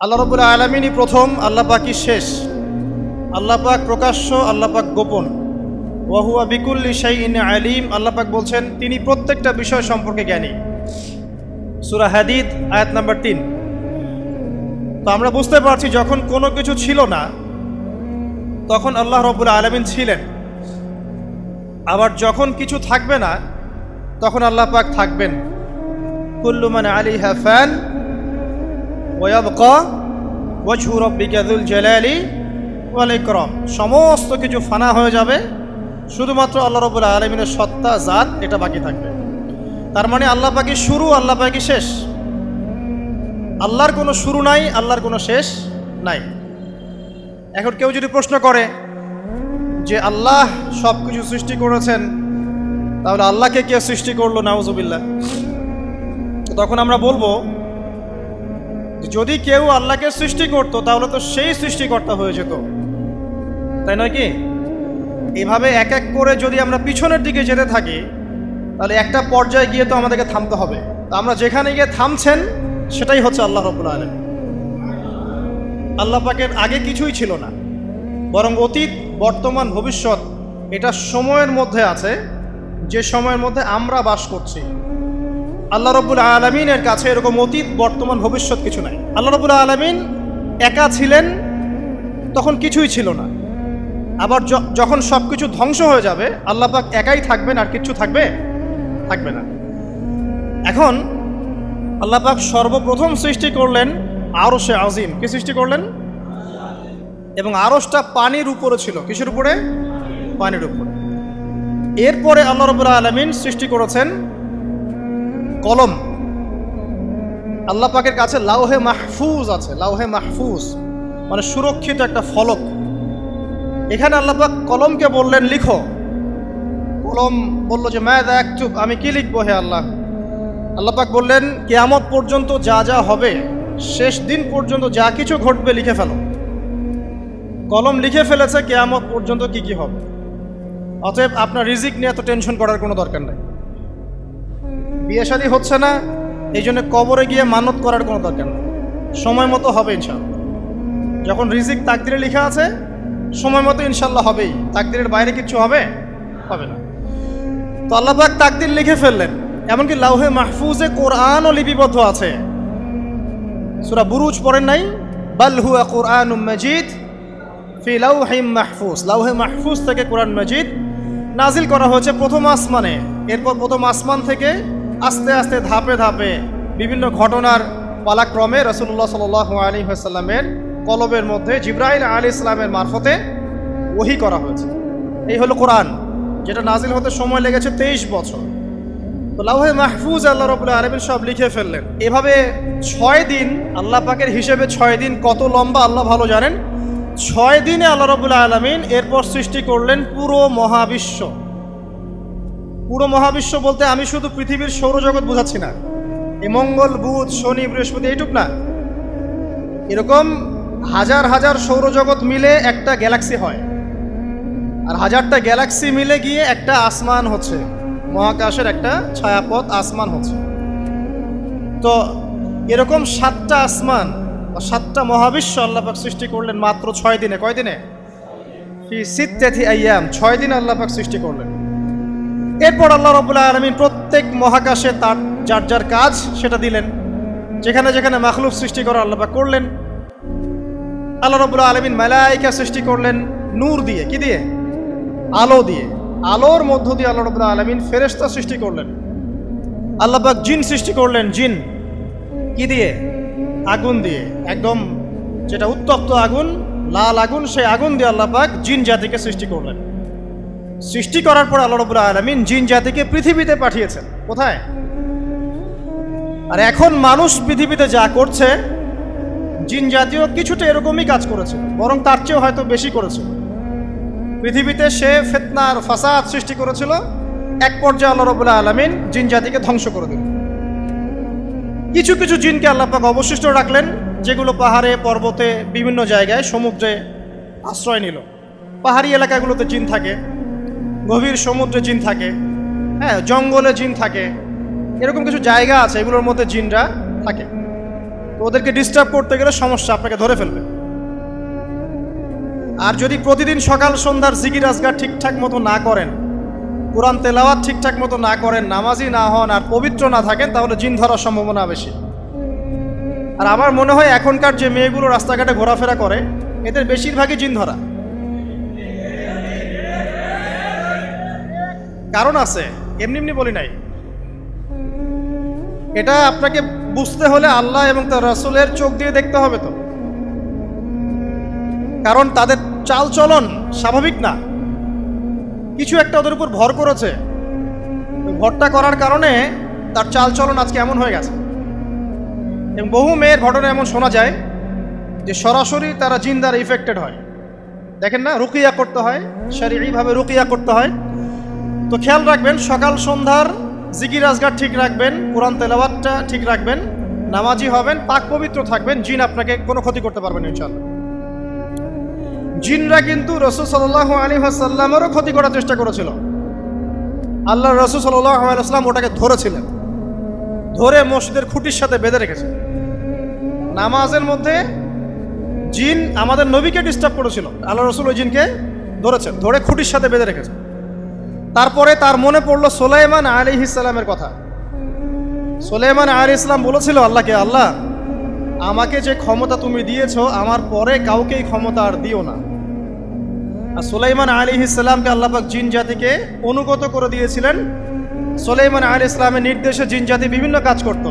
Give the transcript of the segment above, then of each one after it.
আল্লাহ রাব্বুল আলামিনই প্রথম, আল্লাহ পাকই শেষ। আল্লাহ পাক প্রকাশ্য, আল্লাহ পাক গোপন। ওয়া হুয়া বিকুল্লি শাইইন আলিম। আল্লাহ পাক বলছেন তিনি প্রত্যেকটা বিষয় সম্পর্কে জ্ঞানী। সূরা হাদীদ আয়াত নাম্বার 3। তো আমরা বুঝতে পারছি যখন কোনো কিছু ছিল না তখন আল্লাহ রাব্বুল আলামিন ছিলেন, আবার যখন কিছু থাকবে না তখন আল্লাহ পাক থাকবেন। কুল্লু মান আলাইহা ফান ওয়া ইয়াবকা ওয়াজহু রাব্বিকা যুল জালালি ওয়াল ইকরাম। সমস্ত কিছু ফানা হয়ে যাবে, শুধুমাত্র আল্লাহ রাব্বুল আলামিনের সত্তা, জাত এটা বাকি থাকবে। তার মানে আল্লাহ পাকই শুরু, আল্লাহ পাকই শেষ। আল্লাহর কোনো শুরু নাই, আল্লাহর কোনো শেষ নাই। এখন কেউ যদি প্রশ্ন করে যে আল্লাহ সব কিছু সৃষ্টি করেছেন, তাহলে আল্লাহকে কে সৃষ্টি করলো? নাউজুবিল্লাহ। তখন আমরা বলবো যদি কেউ আল্লাহকে সৃষ্টি করত তাহলে তো সেই সৃষ্টিকর্তা হয়ে যেত, তাই নয় কি? এভাবে এক এক করে যদি আমরা পিছনের দিকে যেতে থাকি তাহলে একটা পর্যায়ে গিয়ে তো আমাদেরকে থামতে হবে। তো আমরা যেখানে গিয়ে থামছেন সেটাই হচ্ছে আল্লাহ রাব্বুল আলামিন। আল্লাহ পাকের আগে কিছুই ছিল না, বরং অতীত, বর্তমান, ভবিষ্যৎ এটা সময়ের মধ্যে আছে, যে সময়ের মধ্যে আমরা বাস করছি। আল্লাহ রাব্বুল আলামিনের কাছে এরকম অতীত, বর্তমান, ভবিষ্যৎ কিছু নাই। আল্লাহ রাব্বুল আলামিন একা ছিলেন, তখন কিছুই ছিল না। আবার যখন সব কিছু ধ্বংস হয়ে যাবে আল্লাহ পাক একাই থাকবেন, আর কিছু থাকবে না। এখন আল্লাহ পাক সর্বপ্রথম সৃষ্টি করলেন আরশে আজিম। কি সৃষ্টি করলেন? এবং আরশটা পানির উপরে ছিল। কিসের উপরে? পানির উপরে। এরপরে আল্লাহ রাব্বুল আলামিন সৃষ্টি করেছেন কলম। আল্লাহ পাকের কাছে লাউহে মাহফুজ আছে। লাউহে মাহফুজ মানে সুরক্ষিত একটা ফলক। এখানে আল্লাহ পাক কলমকে বললেন লিখো। কলম বলল যে মাযা আকতুব, আমি কি লিখবো হে আল্লাহ? আল্লাহ পাক বললেন কিয়ামত পর্যন্ত যা যা হবে, শেষ দিন পর্যন্ত যা কিছু ঘটবে লিখে ফেলো। কলম লিখে ফেলেছে কিয়ামত পর্যন্ত কি কি হবে। অতএব আপনার রিজিক নিয়ে এত টেনশন করার কোনো দরকার নেই। বিয়ে শাদী হচ্ছে না, এই জন্য কবরে গিয়ে মানত করার কোনো দরকার নেই। সময় মতো হবে ইনশাআল্লাহ। যখন রিজিক তাকদিরে লেখা আছে সময় মতো ইনশাআল্লাহ হবেই। তাকদিরের বাইরে কিছু হবে না। তো আল্লাহ পাক তাকদির লিখে ফেললেন। এমনকি লাউহে মাহফুজে কোরআনও লিপিবদ্ধ আছে। সূরা বুরুজ পড়েন নাই? বাল হুয়া কুরআনুম মাজিদ ফি লাউহিম মাহফুজ। লাউহে মাহফুজ থেকে কোরআন মাজিদ নাজিল করা হয়েছে প্রথম আসমানে। এরপর প্রথম আসমান থেকে আস্তে আস্তে ধাপে ধাপে বিভিন্ন ঘটনার পালাক্রমে রাসূলুল্লাহ সাল্লাল্লাহু আলাইহি ওয়াসাল্লামের কলবের মধ্যে জিবরাইল আলাইহিস সালামের মারফতে ওহী করা হয়েছে। এই হলো কোরআন, যেটা নাজিল হতে সময় লেগেছে 23 বছর। তো লাউহে মাহফুজ আল্লাহ রাব্বুল আলামিন সব লিখে ফেললেন। এভাবে 6 দিন, আল্লাহ পাকের হিসেবে 6 দিন কত লম্বা আল্লাহ ভালো জানেন। 6 দিনে আল্লাহ রাব্বুল আলামিন এরপর সৃষ্টি করলেন পুরো মহাবিশ্ব। পুরো মহাবিশ্ব বলতে আমি শুধু পৃথিবীর সৌরজগৎ বোঝাচ্ছি না। এই মঙ্গল, বুধ, শনি, বৃহস্পতি এইটুক না, এরকম হাজার হাজার সৌরজগৎ মিলে একটা গ্যালাক্সি হয়, আর হাজারটা গ্যালাক্সি মিলে গিয়ে একটা আসমান হচ্ছে, মহাকাশের একটা ছায়াপথ আসমান হচ্ছে। তো এরকম 7টা আসমান বা 7টা মহাবিশ্ব আল্লাহ পাক সৃষ্টি করলেন মাত্র 6 দিনে। কয় দিনে? ফি সিত্তাতি আইয়াম। 6 দিনে আল্লাহ পাক সৃষ্টি করলেন। এরপর আল্লাহ রাব্বুল আলামিন প্রত্যেক মহাকাশে তার যার যার কাজ সেটা দিলেন। যেখানে যেখানে মাখলুক সৃষ্টি করা আল্লাহ পাক করলেন। আল্লাহ রাব্বুল আলামিন মালায়েকা সৃষ্টি করলেন নূর দিয়ে। কি দিয়ে? আলো দিয়ে। আলোর মধ্য দিয়ে আল্লাহ রাব্বুল আলামিন ফেরেশতা সৃষ্টি করলেন। আল্লাহ পাক জিন সৃষ্টি করলেন। জিন কি দিয়ে? আগুন দিয়ে। একদম যেটা উত্তপ্ত আগুন, লাল আগুন, সেই আগুন দিয়ে আল্লাহ পাক জিন জাতিকে সৃষ্টি করলেন। সৃষ্টি করার পর আল্লাহ রাব্বুল আলামিন জিন জাতিকে পৃথিবীতে পাঠিয়েছেন। কোথায়? আর এখন মানুষ পৃথিবীতে যা করছে, জিন জাতীয় কিছুটা এরকমই কাজ করেছে, বরং তার চেয়েও হয়তো বেশি করেছে। পৃথিবীতে সে ফিতনা আর ফাসাদ সৃষ্টি করেছিল। এক পর্যায়ে আল্লাহ রাব্বুল আলামিন জিন জাতিকে ধ্বংস করে দিলেন। কিছু কিছু জিনকে আল্লাহ পাক অবশিষ্ট রাখলেন, যেগুলো পাহাড়ে, পর্বতে, বিভিন্ন জায়গায়, সমুদ্রে আশ্রয় নিল। পাহাড়ি এলাকাগুলোতে জিন থাকে, গভীর সমুদ্রে জিন থাকে, হ্যাঁ, জঙ্গলে জিন থাকে। এরকম কিছু জায়গা আছে, এগুলোর মধ্যে জিনরা থাকে। ওদেরকে ডিস্টার্ব করতে গেলে সমস্যা, আপনাকে ধরে ফেলবে। আর যদি প্রতিদিন সকাল সন্ধ্যার জিকির আজগার ঠিকঠাক মতো না করেন, কোরআন তেলাওয়াত ঠিকঠাক মতো না করেন, নামাজি না হন আর পবিত্র না থাকেন, তাহলে জিন ধরার সম্ভাবনা বেশি। আর আমার মনে হয় এখনকার যে মেয়েগুলো রাস্তাঘাটে ঘোরাফেরা করে, এদের বেশিরভাগই জিন ধরা। কারণ আছে, এমনি এমনি বলি নাই। এটা আপনাকে বুঝতে হলে আল্লাহ এবং তার রাসূলের চোখ দিয়ে দেখতে হবে তো। কারণ তাদের চাল চলন স্বাভাবিক না, কিছু একটা ওদের উপর ভর করেছে। ভরটা করার কারণে তার চাল চলন আজকে এমন হয়ে গেছে। এবং বহু মেয়ের ঘটনা এমন শোনা যায় যে সরাসরি তারা জিন দ্বারা ইফেক্টেড হয়। দেখেন না, রুকিয়া করতে হয়, শারীরিকভাবে রুকিয়া করতে হয়। তো খেয়াল রাখবেন, সকাল সন্ধ্যার জিকির আজগার ঠিক রাখবেন, কোরআন তেলাওয়াতটা ঠিক রাখবেন, নামাজি হবেন, পাক পবিত্র থাকবেন, জিন আপনাকে কোনো ক্ষতি করতে পারবেন না ইনশাআল্লাহ। জিনরা কিন্তু রাসূল সাল্লাল্লাহু আলাইহি ওয়াসাল্লামেরও ক্ষতি করার চেষ্টা করেছিল। আল্লাহর রাসূল সাল্লাল্লাহু আলাইহি ওয়াসাল্লাম ওটাকে ধরেছিলেন, ধরে মসজিদের খুঁটির সাথে বেঁধে রেখেছে। নামাজের মধ্যে জিন আমাদের নবীকে ডিস্টার্ব করেছিল, আল্লাহ রাসূল ওই জিনকে ধরেছেন, ধরে খুঁটির সাথে বেঁধে রেখেছে। তারপরে তার মনে পড়ল সুলাইমান আলাইহিস সালামের কথা। সুলাইমান আলাইহিস সালাম বলেছিল আল্লাহকে, আল্লাহ আমাকে যে ক্ষমতা তুমি দিয়েছো, আমার পরে কাউকেই ক্ষমতা আর দিও না। আর সুলাইমান আলাইহিস সালামকে আল্লাহ পাক জিন জাতিকে অনুগত করে দিয়েছিলেন। সুলাইমান আলাইহিস সালামের নির্দেশে জিন জাতি বিভিন্ন কাজ করত,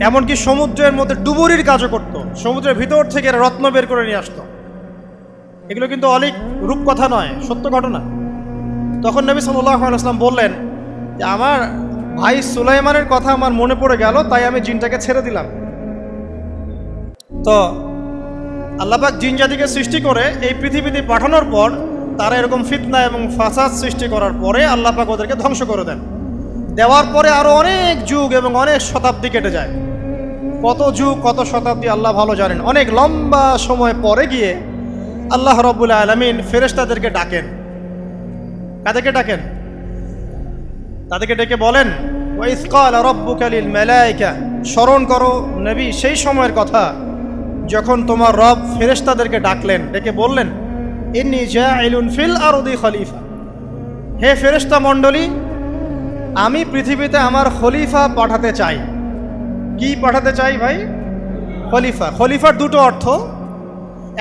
এমনকি সমুদ্রের মধ্যে ডুবুরির কাজও করত, সমুদ্রের ভিতর থেকে রত্ন বের করে নিয়ে আসতো। এগুলো কিন্তু অলিক রূপকথা নয়, সত্য ঘটনা। তখন নবী সাল্লাল্লাহু আলাইহি ওয়াসাল্লাম বললেন যে আমার ভাই সুলাইমানের কথা আমার মনে পড়ে গেল, তাই আমি জিনটাকে ছেড়ে দিলাম। তো আল্লাহ পাক জিন জাতিকে সৃষ্টি করে এই পৃথিবীতে পাঠানোর পর তারা এরকম ফিতনা এবং ফাসাদ সৃষ্টি করার পরে আল্লাহ পাক ওদেরকে ধ্বংস করে দেন। দেওয়ার পরে আরো অনেক যুগ এবং অনেক শতাব্দী কেটে যায়। কত যুগ কত শতাব্দী আল্লাহ ভালো জানেন। অনেক লম্বা সময় পরে গিয়ে আল্লাহ রাব্বুল আলামিন ফেরেশতাদেরকে ডাকেন। কাদেরকে ডাকেন? তাদেরকে ডেকে বলেন, ওয়াইজ ক্বালা রাব্বুকা লিল মালায়েকা, স্মরণ করো নবী সেই সময়ের কথা যখন তোমার রব ফেরেশতাদেরকে ডাকলেন, ডেকে বললেন, ইন্নী জাইলুন ফিল আরদি খলিফা, হে ফেরেশতা মণ্ডলী, আমি পৃথিবীতে আমার খলিফা পাঠাতে চাই। কি পাঠাতে চাই ভাই? খলিফা। খলিফার দুটো অর্থ,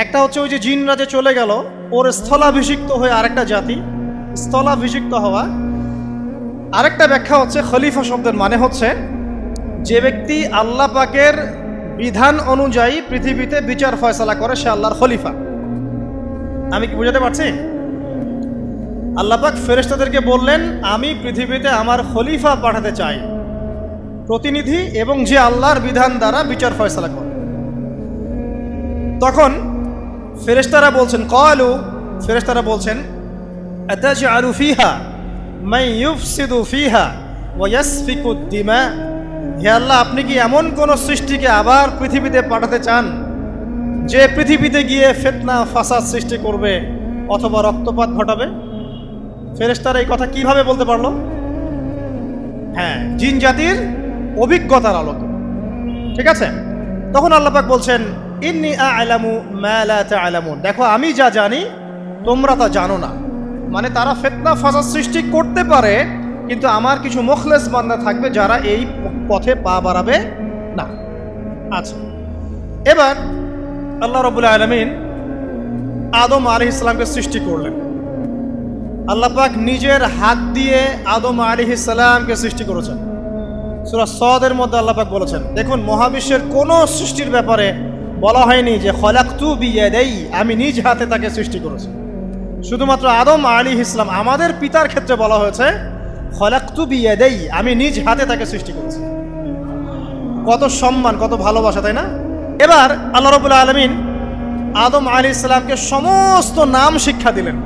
একটা হচ্ছে ওই যে জিনরা যে চলে গেল, ওর স্থলাভিষিক্ত হয়ে আরেকটা জাতি, স্থলাভিষিক্ত হওয়া। আরেকটা ব্যাখ্যা হচ্ছে খলিফা শব্দের মানে হচ্ছে যে ব্যক্তি আল্লাহ পাকের বিধান অনুযায়ী পৃথিবীতে বিচার ফয়সালা করে, সে আল্লাহর খলিফা। আমি কি বুঝাতে পারছি? আল্লাহ পাক ফেরেশতাদেরকে বললেন, আমি পৃথিবীতে আমার খলিফা পাঠাতে চাই, প্রতিনিধি, এবং যে আল্লাহর বিধান দ্বারা বিচার ফয়সালা করে। তখন ফেরেশতারা বলছেন, ক্বালু, ফেরেশতারা বলছেন, আতাজআলু ফিহা মান ইউফসিদু ফিহা ওয়া ইয়াসফিকু দিমা, হে আল্লাহ আপনি কি এমন কোন সৃষ্টিকে আবার পৃথিবীতে পাঠাতে চান যে পৃথিবীতে গিয়ে ফিতনা ফাসাদ সৃষ্টি করবে অথবা রক্তপাত ঘটাবে? ফেরেশতারা এই কথা কিভাবে বলতে পারলো? হ্যাঁ, জিন জাতির অভিজ্ঞতার আলোকে। ঠিক আছে, তখন আল্লাহ পাক বলছেন, ইন্নী আ'লামু মা লা তা'লামুন, দেখো আমি যা জানি তোমরা তা জানো না। মানে তারা ফিতনা ফাসাদ সৃষ্টি করতে পারে, কিন্তু আমার কিছু মুখলেস বান্দা থাকবে যারা এই পথে পা বাড়াবে না। আচ্ছা, এবার আল্লাহ রাব্বুল আলামিন আদম আলাইহিস সালামকে সৃষ্টি করলেন। আল্লাহ পাক নিজের হাত দিয়ে আদম আলাইহিস সালামকে সৃষ্টি করেছেন। সূরা সাদের মধ্যে আল্লাহ পাক বলেছেন, দেখুন মহাবিশ্বের কোন সৃষ্টির ব্যাপারে বলা হয়নি যে খলাকতু বিয়াদাই, আমি নিজ হাতে তাকে সৃষ্টি করেছি। শুধুমাত্র আদম আলাইহিস সালাম, আমাদের পিতার ক্ষেত্রে বলা হয়েছে খলাকতু বিয়াদাই, আমি নিজ হাতে তাকে সৃষ্টি করেছি। কত সম্মান, কত ভালোবাসা, তাই না? এবার আল্লাহ রাব্বুল আলামিন আদম আলাইহিস সালামকে সমস্ত নাম শিক্ষা দিলেন।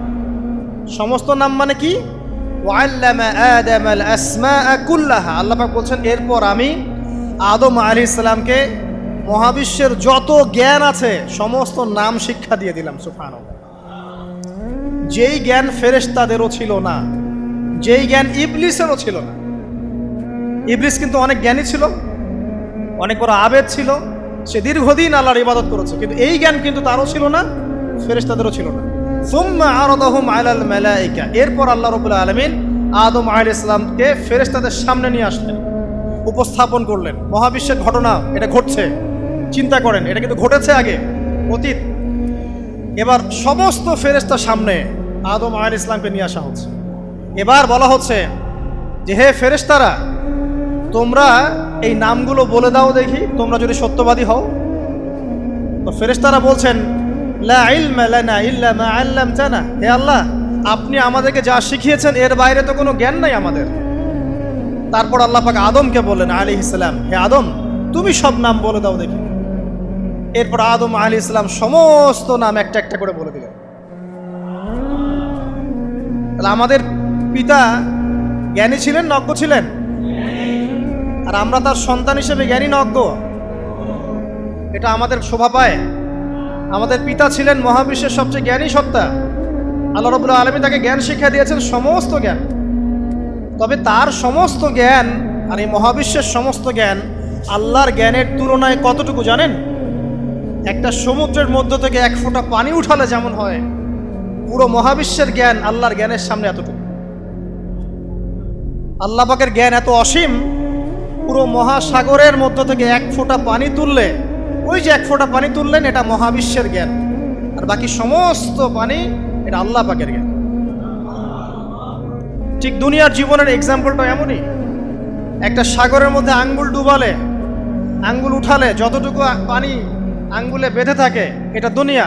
সমস্ত নাম মানে কি? ওয়াল্লামা আদামাল আসমাআ কুল্লাহা, আল্লাহ পাক বলছেন এরপর আমি আদম আলাইহিস সালামকে মহাবিশ্বের যত জ্ঞান আছে সমস্ত নাম শিক্ষা দিয়ে দিলাম। সুবহানাল্লাহ। যেই জ্ঞান ফেরেশতাদেরও ছিল না, যেই জ্ঞান ইবলিসেরও ছিল না। ইবলিস কিন্তু অনেক জ্ঞানী ছিল, অনেক বড় আবেদ ছিল, সে দীর্ঘদিন আল্লাহর ইবাদত করেছে, কিন্তু এই জ্ঞান কিন্তু তারও ছিল না, ফেরেশতাদেরও ছিল না। সুম্মা আরাদাহুম আলাল মালাইকা, এরপর আল্লাহ রাব্বুল আলামিন আদম আলাইহিস সালামকে ফেরেশতাদের সামনে নিয়ে আসলেন, উপস্থাপন করলেন। মহাবিশ্বের ঘটনা, এটা ঘটছে, চিন্তা করেন, এটা কিন্তু ঘটেছে আগে, অতীত। এবার সমস্ত ফেরেশতার সামনে আদম আলাইহিস সালামকে নিয়ে আসা হচ্ছে। এবার বলা হচ্ছে যে হে ফেরেশতারা, তোমরা এই নামগুলো বলে দাও দেখি, তোমরা যদি সত্যবাদী হও। তো ফেরেশতারা বলছেন লা ইলমা লানা ইল্লা মা আল্লামতানা, হে আল্লাহ, আপনি আমাদেরকে যা শিখিয়েছেন এর বাইরে তো কোনো জ্ঞান নাই আমাদের। তারপর আল্লাহ পাক আদমকে বললেন আলাইহিস সালাম, হে আদম, তুমি সব নাম বলে দাও দেখি। এরপর আদম আলাইহিস সালাম সমস্ত নাম একটা একটা করে বলে দিলেন। তাহলে আমাদের পিতা জ্ঞানী ছিলেন না অজ্ঞ ছিলেন? আর আমরা তার সন্তান হিসেবে জ্ঞানী না অজ্ঞ? এটা আমাদের শোভা পায়। আমাদের পিতা ছিলেন মহাবিশ্বের সবচেয়ে জ্ঞানী সত্তা। আল্লাহ রাব্বুল আলামিন তাকে জ্ঞান শিক্ষা দিয়েছেন, সমস্ত জ্ঞান। তবে তার সমস্ত জ্ঞান আর এই মহাবিশ্বের সমস্ত জ্ঞান আল্লাহর জ্ঞানের তুলনায় কতটুকু জানেন? একটা সমুদ্রের মধ্য থেকে এক ফোঁটা পানি উঠালে যেমন হয়, পুরো মহাবিশ্বের জ্ঞান আল্লাহর জ্ঞানের সামনে এতটুকু। আল্লাহ পাকের জ্ঞান এত অসীম, পুরো মহাসাগরের মধ্য থেকে এক ফোঁটা পানি তুললে, ওই যে এক ফোঁটা পানি তুললেন, এটা মহাবিশ্বের জ্ঞান, আর বাকি সমস্ত পানি এটা আল্লাহ পাকের জ্ঞান। ঠিক দুনিয়ার জীবনের এক্সাম্পলটা এমনই। একটা সাগরের মধ্যে আঙ্গুল ডুবালে, আঙ্গুল উঠালে যতটুকু পানি আঙ্গুলে বেঁধে থাকে, এটা দুনিয়া।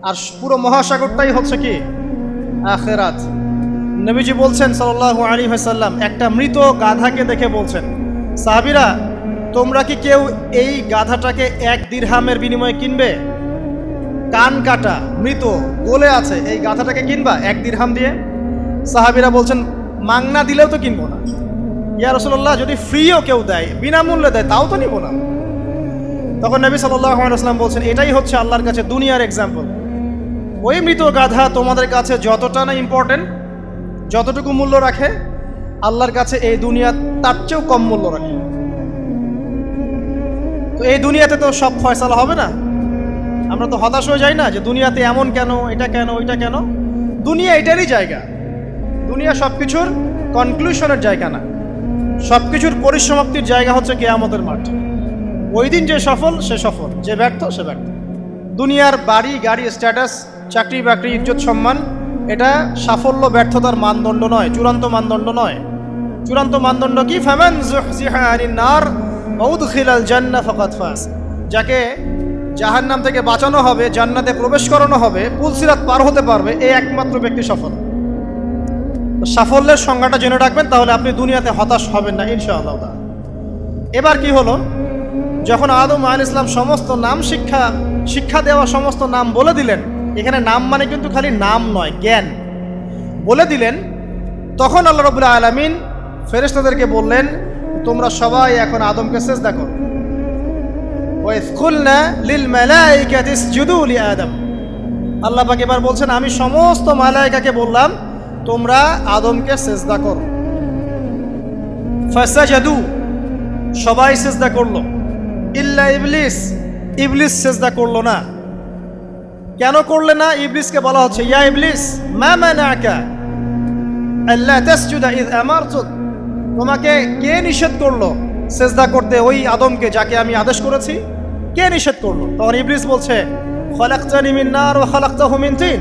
আর পুরো মহাসাগরটাই হচ্ছে কি? আখিরাত। নবীজি বলছেন সাল্লাল্লাহু আলাইহি ওয়াসাল্লাম, একটা মৃত গাধাকে দেখে বলছেন, সাহাবীরা, তোমরা কি কেউ এই গাধাটাকে 1 দিরহামের বিনিময়ে কিনবে? কান কাটা, মৃত, গলে আছে, এই গাধাটাকে কিনবা 1 দিরহাম দিয়ে? সাহাবীরা বলছেন, মাংনা দিলেও তো কিনবো না। ইয়া রাসূলুল্লাহ, যদি ফ্রিও কেউ দেয়, বিনামূল্যে দেয়, তাও তো নিব না। তখন নবী সাল্লাল্লাহু আলাইহি ওয়াসাল্লাম বলছেন, এটাই হচ্ছে আল্লাহর কাছে দুনিয়ার এক্সাম্পল। ওই মৃত গাধা তোমাদের কাছে যতটা না ইম্পর্টেন্ট, যতটুকু মূল্য রাখে, আল্লাহর কাছে এই দুনিয়া তার চেয়েও কম মূল্য রাখে। তো এই দুনিয়াতে তো সব ফয়সালা হবে না। আমরা তো হতাশ হয়ে যাই না যে দুনিয়াতে এমন কেন, এটা কেন, ওইটা কেন। দুনিয়া এটারই জায়গা। দুনিয়া সব কিছুর কনক্লুশনের জায়গা না, সব কিছুর পরিসমাপ্তির জায়গা হচ্ছে কিয়ামতের মাঠ। ওই দিন যে সফল সে সফল, যে ব্যর্থ সে ব্যর্থ। দুনিয়ার বাড়ি গাড়ি, স্ট্যাটাস, চাকরি বাকরি, ইজ্জত সম্মান, এটা সাফল্য ব্যর্থতার মানদণ্ড নয়, চূড়ান্ত মানদণ্ড নয়। চূড়ান্ত মানদণ্ড কি? ফামান যুহজিহা আনিন নার ওয়া উদখিলাল জান্নাহ ফাকাদ ফাজ। যাকে জাহান্নাম থেকে বাঁচানো হবে, জান্নাতে প্রবেশ করানো হবে, পুলসিরাত পার হতে পারবে, এই একমাত্র ব্যক্তি সফল। সাফল্যের সংজ্ঞাটা জেনে রাখবেন, তাহলে আপনি দুনিয়াতে হতাশ হবেন না ইনশাআল্লাহ। এবার কি হলো, যখন আদম আলাইহিস সালাম সমস্ত নাম শিক্ষা দেওয়া সমস্ত নাম বলে দিলেন, এখানে নাম মানে কিন্তু খালি নাম নয়, জ্ঞান বলে দিলেন, তখন আল্লাহ রাব্বুল আলামিন ফেরেশতাদেরকে বললেন, তোমরা সবাই এখন আদমকে সিজদা করো। ওয়া ইয কুলনা লিল মালাইকাতি ইসজুদু লি আদম। আল্লাহ পাক এবার বলছেন, আমি সমস্ত মালায়েকাকে বললাম তোমরা আদমকে সিজদা করো। ফাসাজাদু, সবাই সিজদা করলো, ইল্লা ইবলিস, ইবলিস সিজদা করলো না। কেন করলে না? ইবলিসকে বলা হচ্ছে, ইয়া ইবলিস মা মানাকা আল্লা তাসজুদা ইয আমারতুক, তোমাকে কে নিষেধ করলো সিজদা করতে ওই আদমকে যাকে আমি আদেশ করেছি? কে নিষেধ করলো? তখন ইবলিস বলছে, খালাকতানি মিন নার ওয়া খালাকতাহু মিন তিন,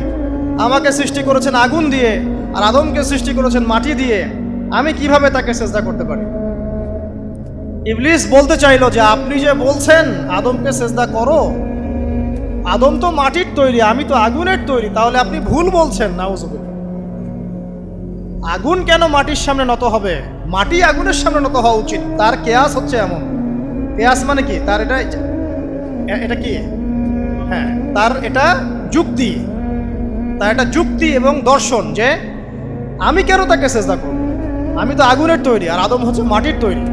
আমাকে সৃষ্টি করেছেন আগুন দিয়ে আর আদমকে সৃষ্টি করেছেন মাটি দিয়ে, আমি কিভাবে তাকে সিজদা করতে পারি? ইবলিস বলতে চাইলো যে আপনি যে বলছেন আদমকে সিজদা করো, আদম তো মাটির তৈরি, আমি তো আগুনের তৈরি, তাহলে আপনি ভুল বলছেন। নাউজুবিল্লাহ। আগুন কেন মাটির সামনে নত হবে? মাটি আগুনের সামনে নত হওয়া উচিত। তার কেয়াস হচ্ছে এমন, কেয়াস মানে কি? তার এটা কি? হ্যাঁ, তার এটা যুক্তি, তার এটা যুক্তি এবং দর্শন যে আমি কেন তাকে সিজদা করব? আমি তো আগুনের তৈরি আর আদম হচ্ছে মাটির তৈরি।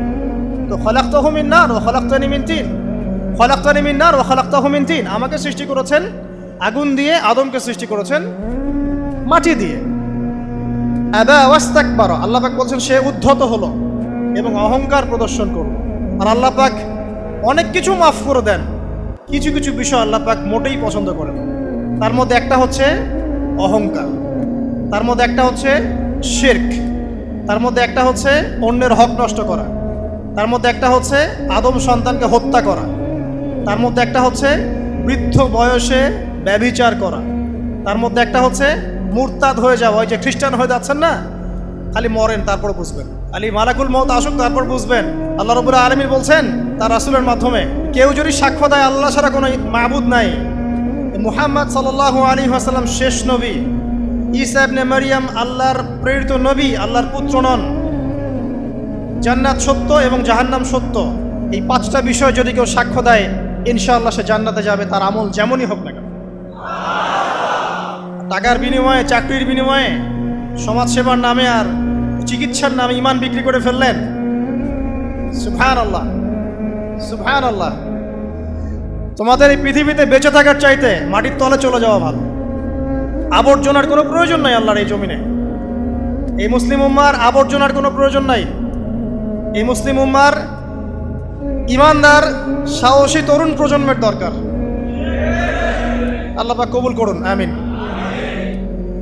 তো খালাকতাহু মিন নার ওয়া খালাকতানি মিন তিন, খালাকতানি মিন নার ওয়া খালাকতাহু মিন তিন, আমাকে সৃষ্টি করেছেন আগুন দিয়ে, আদমকে সৃষ্টি করেছেন মাটি দিয়ে। আবা ওয়াস্তাকবারা, আল্লাহ পাক বলছেন সে উদ্ধত হলো এবং অহংকার প্রদর্শন করলো। আর আল্লাহ পাক অনেক কিছু মাফ করে দেন, কিছু কিছু বিষয় আল্লাহ পাক মোটেই পছন্দ করেন। তার মধ্যে একটা হচ্ছে অহংকার, তার মধ্যে একটা হচ্ছে শিরক, তার মধ্যে একটা হচ্ছে অন্যের হক নষ্ট করা, তার মধ্যে একটা হচ্ছে আদম সন্তানকে হত্যা করা, তার মধ্যে একটা হচ্ছে বৃদ্ধ বয়সে ব্যভিচার করা, তার মধ্যে একটা হচ্ছে মুরতাদ হয়ে যাওয়া। ওই যে খ্রিস্টান হয়ে যাচ্ছেন না, খালি মরেন তারপর বুঝবেন, খালি মালাকুল মউত আসুক তারপর বুঝবেন। আল্লাহ রাব্বুল আলামিন বলছেন তার রাসূলের মাধ্যমে, কেউ যদি সাক্ষ্য দেয় আল্লাহ ছাড়া কোনো মাবুদ নাই, মুহাম্মদ সাল্লাল্লাহু আলাইহি ওয়াসাল্লাম শেষ নবী, ঈসা ইবনে মারইয়াম আল্লাহর প্রেরিত নবী, আল্লাহর পুত্র নন, জান্নাত সত্য এবং জাহান্নাম সত্য, এই পাঁচটা বিষয় যদি কেউ সাক্ষ্য দেয় ইনশাআল্লাহ সে জান্নাতে যাবে, তার আমল যেমনই হোক না কেন। টাকার বিনিময়ে, চাকরির বিনিময়ে, সমাজসেবার নামে আর চিকিৎসার নামে ইমান বিক্রি করে ফেললেন, সুবহানাল্লাহ সুবহানাল্লাহ। তোমাদের এই পৃথিবীতে বেঁচে থাকার চাইতে মাটির তলে চলে যাওয়া ভালো। আবর্জনার কোনো প্রয়োজন নাই আল্লাহর এই জমিনে। এই মুসলিম উম্মার আবর্জনার কোনো প্রয়োজন নাই। এই মুসলিম উম্মার ইমানদার সাহসী তরুণ প্রজন্মের দরকার। আল্লাহ পাক কবুল করুন, আমিন।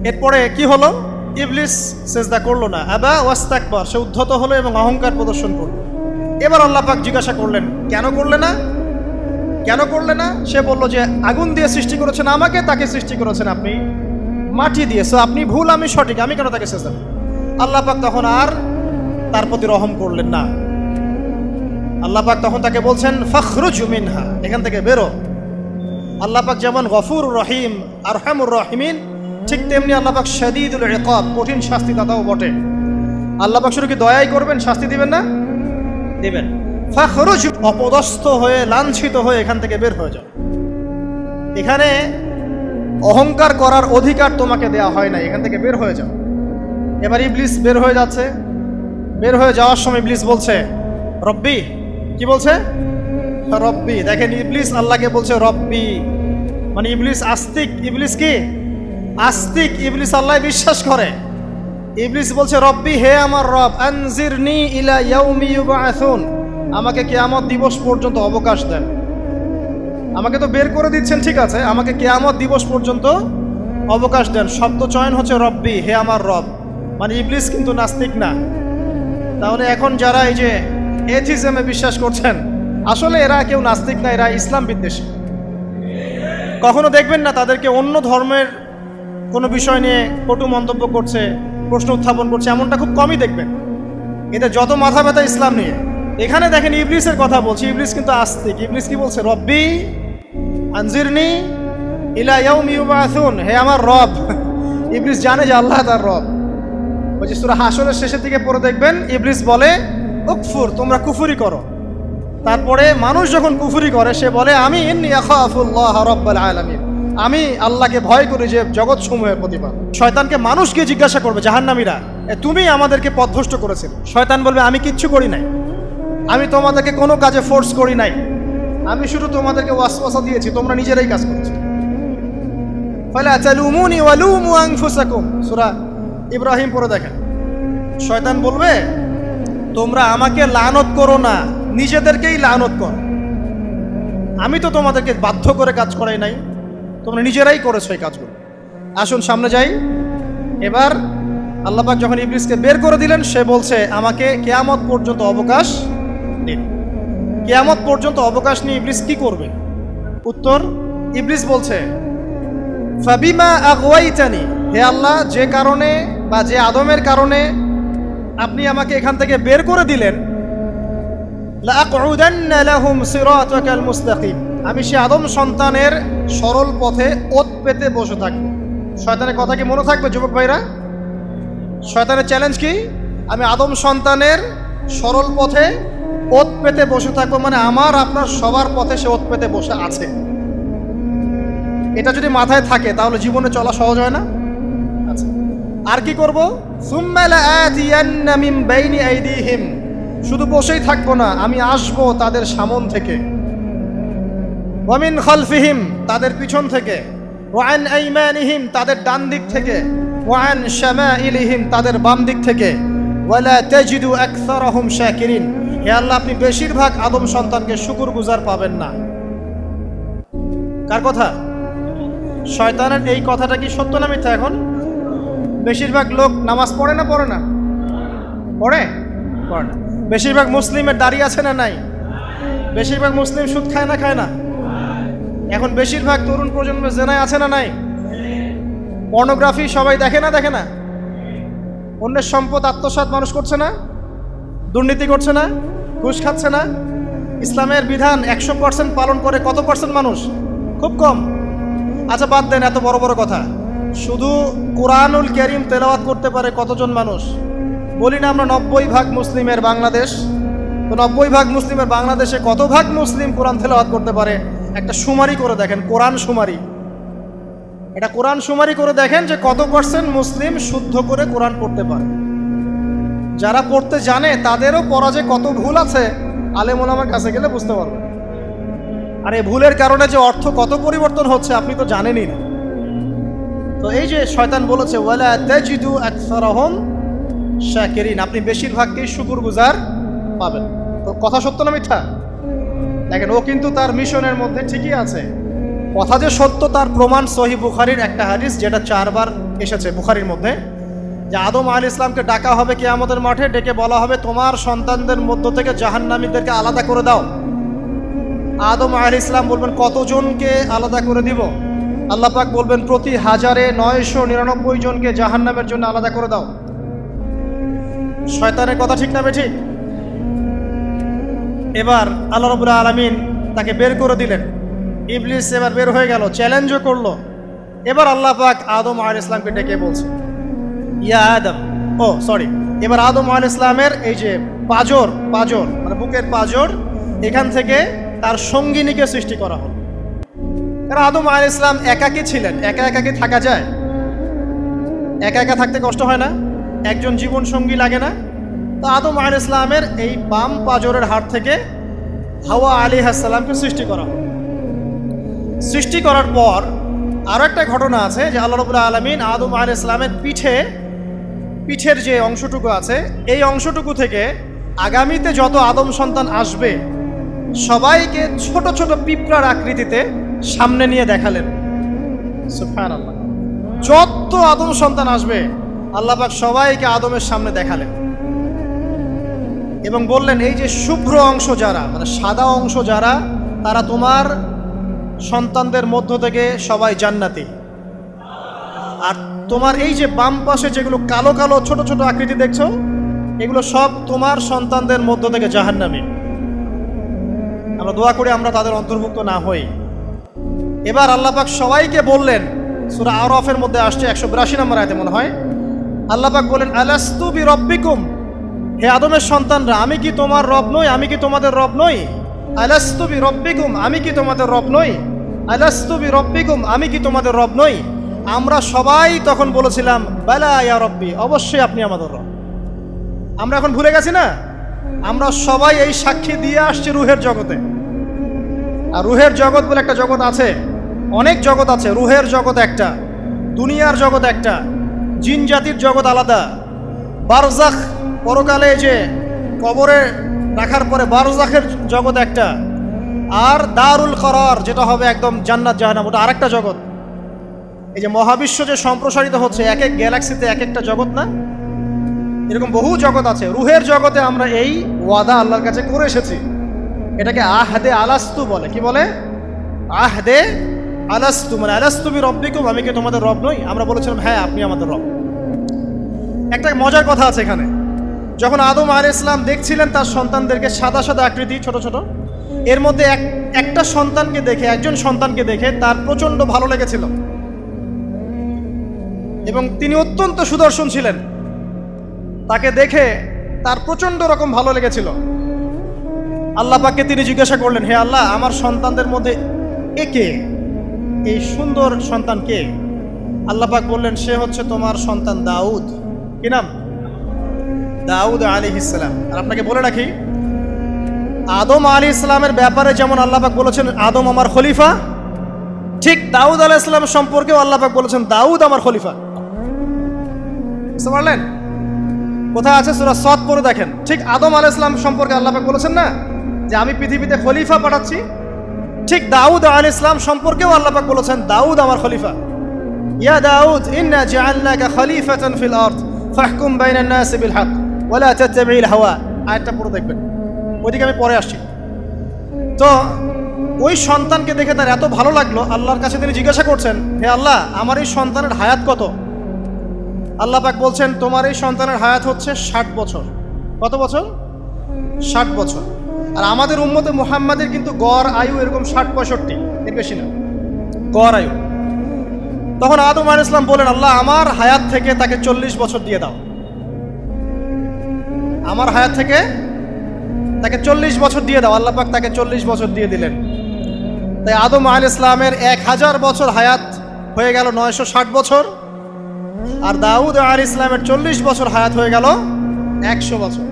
এরপরে কি হলো? ইবলিস সেজদা করলো না, আবা ওয়াস্তাকবার, সে উদ্ধত হলো এবং অহংকার প্রদর্শন করলো। এবার আল্লাহ পাক জিজ্ঞাসা করলেন, কেন করলে না, কেন করলে না? সে বলল যে আগুন দিয়ে সৃষ্টি করেছেন আমাকে, তাকে সৃষ্টি করেছেন আপনি মাটি দিয়ে, সো আপনি ভুল আমি সঠিক, আমি কেন তাকে সেজদা? আল্লাহ পাক তখন আর তার প্রতি রহম করলেন না। আল্লাহ পাক তখন তাকে বলছেন ফখরুজ মিনহা, এখান থেকে বেরো। আল্লাহ পাক যেমন গফুর রহিম আরহামুর রহিমিন, ঠিক তেমনি আল্লাহ পাক শাদীদুল ইকাব, কঠিন শাস্তি দাতাও বটে। আল্লাহ পাক শুধু কি দয়াই করবেন, শাস্তি দিবেন না? দিবেন। ফখরুজ, অপদস্থ হয়ে লাঞ্ছিত হয়ে এখান থেকে বের হয়ে যাও। এখানে অহংকার করার অধিকার তোমাকে দেয়া হয় না, এখান থেকে বের হয়ে যাও। এবার ইবলিস বের হয়ে যাচ্ছে। বের হয়ে যাওয়ার সময় ইবলিস বলছে রব্বি, কি বলছে? রব্বি। দেখেন ইবলিস আল্লাহকে বলছে রব্বি, মানে ইবলিস আস্তিক। ইবলিস কি আস্তিক? ইবলিস আল্লাহ বিশ্বাস করে। ইবলিস বলছে রব্বি, হে আমার রব, আনজিরনি ইলা ইয়াউমি ইউবআসুন, আমাকে কিয়ামত দিবস পর্যন্ত অবকাশ দেন। আমাকে তো বের করে দিচ্ছেন, ঠিক আছে, আমাকে কিয়ামত দিবস পর্যন্ত অবকাশ দেন। শব্দ চয়ন হচ্ছে রব্বি, হে আমার রব। মানে ইবলিস কিন্তু নাস্তিক না। তাহলে এখন যারা এই যে এথিজমে বিশ্বাস করছেন, আসলে এরা কেউ নাস্তিক না, এরা ইসলাম বিদ্বেষী। কখনো দেখবেন না তাদেরকে অন্য ধর্মের কোনো বিষয় নিয়ে কটু মন্তব্য করছে, প্রশ্ন উত্থাপন করছে, এমনটা খুব কমই দেখবেন। এদের যত মাথা ব্যথা ইসলাম নিয়ে। এখানে দেখেন ইবলিসের কথা বলছি, ইবলিস কিন্তু আস্তিক। ইবলিস কি বলছে? রব্বি আনজিরনি ইলা ইয়াউমি ইউবআসুন, হে আমার রব। ইবলিস জানে যে আল্লাহ তার রব। ওই যে সূরা হাশরের শেষের দিকে পড়ে দেখবেন ইবলিস বলে উকফুর, তোমরা কুফরি করো। তারপরে মানুষ যখন কুফরি করে সে বলে আমি ইন্নী আখাফুল্লাহ রাব্বাল আলামিন, আমি আল্লাহকে ভয় করি যে জগৎ সমূহের প্রতিপালক। শয়তানকে মানুষকে জিজ্ঞাসা করবে জাহান্নামীরা, তুমি আমাদেরকে পথভ্রষ্ট করেছিলে। শয়তান বলবে আমি কিচ্ছু করি নাই, আমি তোমাদেরকে কোনো কাজে ফোর্স করি নাই, আমি শুধু তোমাদেরকে ওয়াসওয়াসা দিয়েছি, তোমরা নিজেরাই কাজ করেছো। ফালা তালুমুনি ওয়ালুমু আনফুসাকুম, সূরা ইব্রাহিম পড়ে দেখেন। শয়তান বলবে তোমরা আমাকে লানত করো না, নিজেদেরকেই লানত করো, আমি তো তোমাদেরকে বাধ্য করে কাজ করাই নাই, তোমরা নিজেরাই করেছো এই কাজগুলো। আসুন সামনে যাই। এবার আল্লাহ পাক যখন ইবলিসকে বের করে দিলেন, সে বলছে আমাকে কিয়ামত পর্যন্ত অবকাশ দিন। কিয়ামত পর্যন্ত অবকাশ নিয়ে ইবলিস কি করবে? উত্তর, ইবলিস বলছে ফাবিমা আগওয়াইতানি, হে আল্লাহ, যে কারণে বা যে আদমের কারণে আপনি আমাকে এখান থেকে বের করে দিলেন, লাআকউদান্না লাহুম সিরাতাকাল মুস্তাকিম, আমি সে আদম সন্তানের সরল পথে ওত পেতে বসে থাকবো। শয়তানের কথা কি মনে থাকবে যুবক ভাইরা? শয়তানের চ্যালেঞ্জ কি? আমি আদম সন্তানের সরল পথে ওত পেতে বসে থাকবো, মানে আমার আপনার সবার পথে সে ওত পেতে বসে আছে। এটা যদি মাথায় থাকে তাহলে জীবনে চলা সহজ হয় না? আচ্ছা, আর কি করব? সুম্মা লাআতিয়ান্না মিন বাইনি আইদিহিম, শুধু বসেই থাকবো না, আমি আসবো তাদের সামন থেকে, ওয়া মিন খালফিহিম, তাদের পিছন থেকে, ওয়া আন আইমানিহিম, তাদের ডান দিক থেকে, ওয়া আন শামাইলিহিম, তাদের বাম দিক থেকে, ওয়ালা তাজিদু আকসারাহুম শাকিরিন, হে আল্লাহ, আপনি বেশিরভাগ আদম সন্তানকে শুকরগুজার পাবেন না। কার কথা? শয়তানের এই কথাটা কি সত্য না মিথ্যা? এখন বেশিরভাগ লোক নামাজ পড়ে না পড়ে না? পড়ে পড়ে না। বেশিরভাগ মুসলিমের দাড়ি আছে না নাই? বেশিরভাগ মুসলিম সুদ খায় না খায় না? এখন বেশিরভাগ তরুণ প্রজন্মের জেনায় আছে না নাই? পর্নোগ্রাফি সবাই দেখে না দেখে না? অন্যের সম্পদ আত্মসাৎ মানুষ করছে না? দুর্নীতি করছে না? ঘুষ খাচ্ছে না? ইসলামের বিধান 100% পালন করে কত পার্সেন্ট মানুষ? খুব কম। আচ্ছা বাদ দেন এত বড় বড় কথা, শুধু কোরআনুল কারীম তেলাওয়াত করতে পারে কতজন মানুষ? বলি না আমরা 90% মুসলিমের বাংলাদেশ, তো 90% মুসলিমের বাংলাদেশে কত ভাগ মুসলিম কোরআন তেলাওয়াত করতে পারে? একটা শুমারি করে দেখেন, কোরআন শুমারি। এটা কোরআন শুমারি করে দেখেন যে কত পার্সেন্ট মুসলিম শুদ্ধ করে কোরআন পড়তে পারে। যারা পড়তে জানে তাদেরও পড়া যে কত ভুল আছে আলেম ওলামার কাছে গেলে বুঝতে পারবেন। আর এই ভুলের কারণে যে অর্থ কত পরিবর্তন হচ্ছে আপনি তো জানেনই না। তো এই যে শয়তান বলেছে ওয়ালা তাজিদু আকসারহুম শাকিরিন, আপনি বেশিরভাগকেই শুকরগুজার পাবেন। তো কথা সত্য না মিথ্যা? দেখেন ও কিন্তু তার মিশনের মধ্যে ঠিকই আছে। কথা যে সত্য তার প্রমাণ সহিহ বুখারীর একটা হাদিস, যেটা 4 বার এসেছে বুখারীর মধ্যে, যে আদম আলাইহিস ইসলামকে ডাকা হবে কিয়ামতের মাঠে, ডেকে বলা হবে তোমার সন্তানদের মধ্য থেকে জাহান্নামীদেরকে আলাদা করে দাও। আদম আলাইহিস ইসলাম বলবেন কতজনকে আলাদা করে দিব? আল্লাহ পাক বলবেন প্রতি 1099 জনকে জাহান্নামের জন্য আলাদা করে দাও। শয়তানের কথা ঠিক না বেঠিক? এবার আল্লাহ রাব্বুল আলামিন তাকে বের করে দিলেন। ইবলিস এবার বের হয়ে গেল, চ্যালেঞ্জও করলো। এবার আল্লাহ পাক আদম আলাইহিস ইসলামকে ডেকে বলছে ইয়া আদম, এবার আদম আলাইহিস ইসলামের এই যে পাজর মানে বুকের পাজর, এখান থেকে তার সঙ্গিনীকে সৃষ্টি করা হলো। কারণ আদম আলাইহিস ইসলাম একাকী ছিলেন, একা কি থাকা যায়? একা থাকতে কষ্ট হয় না? একজন জীবন সঙ্গী লাগে না? তো আদম আলাইহিস ইসলামের এই বাম পাজরের হাড় থেকে হাওয়া আলাইহিস সালামকে সৃষ্টি করা হলো। সৃষ্টি করার পর আরো একটা ঘটনা আছে যে আল্লাহ রাব্বুল আলামিন আদম আলাইহিস সালামের পিঠের যে অংশটুকু আছে, এই অংশটুকু থেকে আগামীতে যত আদম সন্তান আসবে সবাইকে ছোট ছোট পিঁপড়ার আকৃতিতে সামনে নিয়ে দেখালেন। সুবহানাল্লাহ। যত আদম সন্তান আসবে আল্লাহ পাক সবাইকে আদমের সামনে দেখালেন এবং বললেন এই যে শুভ্র অংশ যারা, মানে সাদা অংশ যারা, তারা তোমার সন্তানদের মধ্য থেকে সবাই জান্নাতি। আর তোমার এই যে বাম পাশে যেগুলো কালো কালো ছোট ছোট আকৃতি দেখছো, এগুলো সব তোমার সন্তানদের মধ্য থেকে জাহান্নামী। আমরা দোয়া করি আমরা তাদের অন্তর্ভুক্ত না হই। এবার আল্লাহ পাক সবাইকে বললেন, সূরা আরাফের মধ্যে আসছে 182 নম্বর আয়াতে মনে হয়, আল্লাহ পাক বলেন আলাস্তু বিরাব্বিকুম, হে আদমের সন্তানরা আমি কি তোমার রব নই? আমি কি তোমাদের রব নই? আলাস্তু বিরাব্বিকুম, আমি কি তোমাদের রব নই? আলাস্তু বিরাব্বিকুম, আমি কি তোমাদের রব নই? আমরা সবাই তখন বলেছিলাম বালা ইয়া রব্বি, অবশ্যই আপনি আমাদের রব। আমরা এখন ভুলে গেছি না? আমরা সবাই এই সাক্ষী দিয়ে আসছি রুহের জগতে। আর রুহের জগৎ বলে একটা জগৎ আছে, অনেক জগৎ আছে। রুহের জগৎ একটা, দুনিয়ার জগৎ একটা, জিন জাতির জগৎ আলাদা, বারজাখ পরকালে যে কবরে রাখার পরে বারজাখের জগৎ একটা, আর দারুল করার যেটা হবে একদম জান্নাত জাহান্নাম, ওটা আরেকটা জগৎ। এই যে মহাবিশ্ব যে সম্প্রসারিত হচ্ছে, এক এক গ্যালাক্সিতে এক একটা জগৎ না, এরকম বহু জগৎ আছে। রুহের জগতে আমরা এই ওয়াদা আল্লাহর কাছে করে এসেছি। এটাকে আহদে আলাস্তু বলে। কি বলে? আহদে আলাস্তু, মানে আলাস্তু বিরাব্বিকুম, আমি কি তোমাদের রব নই? আমরা বলেছিলাম হ্যাঁ আপনি আমাদের রব। একটা মজার কথা আছে এখানে, যখন আদম আলাইহিস সালাম দেখছিলেন তার সন্তানদেরকে সাদা সাদা আকৃতি ছোট ছোট, এর মধ্যে একটা সন্তানকে দেখে, একজন সন্তানকে দেখে তার প্রচণ্ড ভালো লেগেছিল এবং তিনি অত্যন্ত সুদর্শন ছিলেন। তাকে দেখে তার প্রচণ্ড রকম ভালো লেগেছিল। আল্লাহ পাককে তিনি জিজ্ঞাসা করলেন, হে আল্লাহ, আমার সন্তানদের মধ্যে একে, এই সুন্দর সন্তান কে? আল্লাহ পাক বললেন সে হচ্ছে তোমার সন্তান দাউদ। কি নাম? দাউদ আলাইহিস সালাম। আর আপনাকে বলে রাখি, আদম আলাইহিস সালামের ব্যাপারে যেমন আল্লাহ পাক বলেছেন আদম আমার খলিফা, ঠিক দাউদ আলাইহিস সালাম সম্পর্কেও আল্লাহ পাক বলেছেন দাউদ আমার খলিফা। বুঝতে পারলেন? কোথায় আছে? সূরা সদ পড়ে দেখেন। ঠিক আদম আলাইহিস সালাম সম্পর্কে আল্লাহ পাক বলেছেন না যে আমি পৃথিবীতে খলিফা পাঠাচ্ছি, ঠিক দাউদ আলাইহিস সালাম সম্পর্কেও আল্লাহ পাক বলেছেন দাউদ আমার খলিফা। ইয়া দাউদ ইন্না জাআলনাকা খলিফাতান ফিল আরদ ফাহকুম বাইনান নাসি বিল হক ওয়া লা তাত্তাবি'ল হাওয়া। আয়াতটা পড়ে দেখবেন, ওইদিকে আমি পরে আসছি। তো ওই সন্তানকে দেখে তার এত ভালো লাগলো, আল্লাহর কাছে তিনি জিজ্ঞাসা করছেন, হে আল্লাহ, আমার এই সন্তানের হায়াত কত? আল্লাহ পাক বলছেন, তোমার এই সন্তানের হায়াত হচ্ছে 60 বছর। কত বছর? 60 বছর। আর আমাদের উম্মতে মুহাম্মাদের কিন্তু গড় আয়ু এরকম 60-65, এর বেশি না গড় আয়ু। তখন আদম আলাইহিস সালাম বলেন, আল্লাহ, আমার হায়াত থেকে তাকে 40 বছর দিয়ে দাও। আমার হায়াত থেকে তাকে 40 বছর দিয়ে দাও। আল্লাহ পাক তাকে 40 বছর দিয়ে দিলেন। তাই আদম আলাইহিস সালামের 1000 বছর হায়াত হয়ে গেল 960 বছর, আর দাউদ আলাইহিস সালামের 40 বছর হায়াত হয়ে গেল 100 বছর।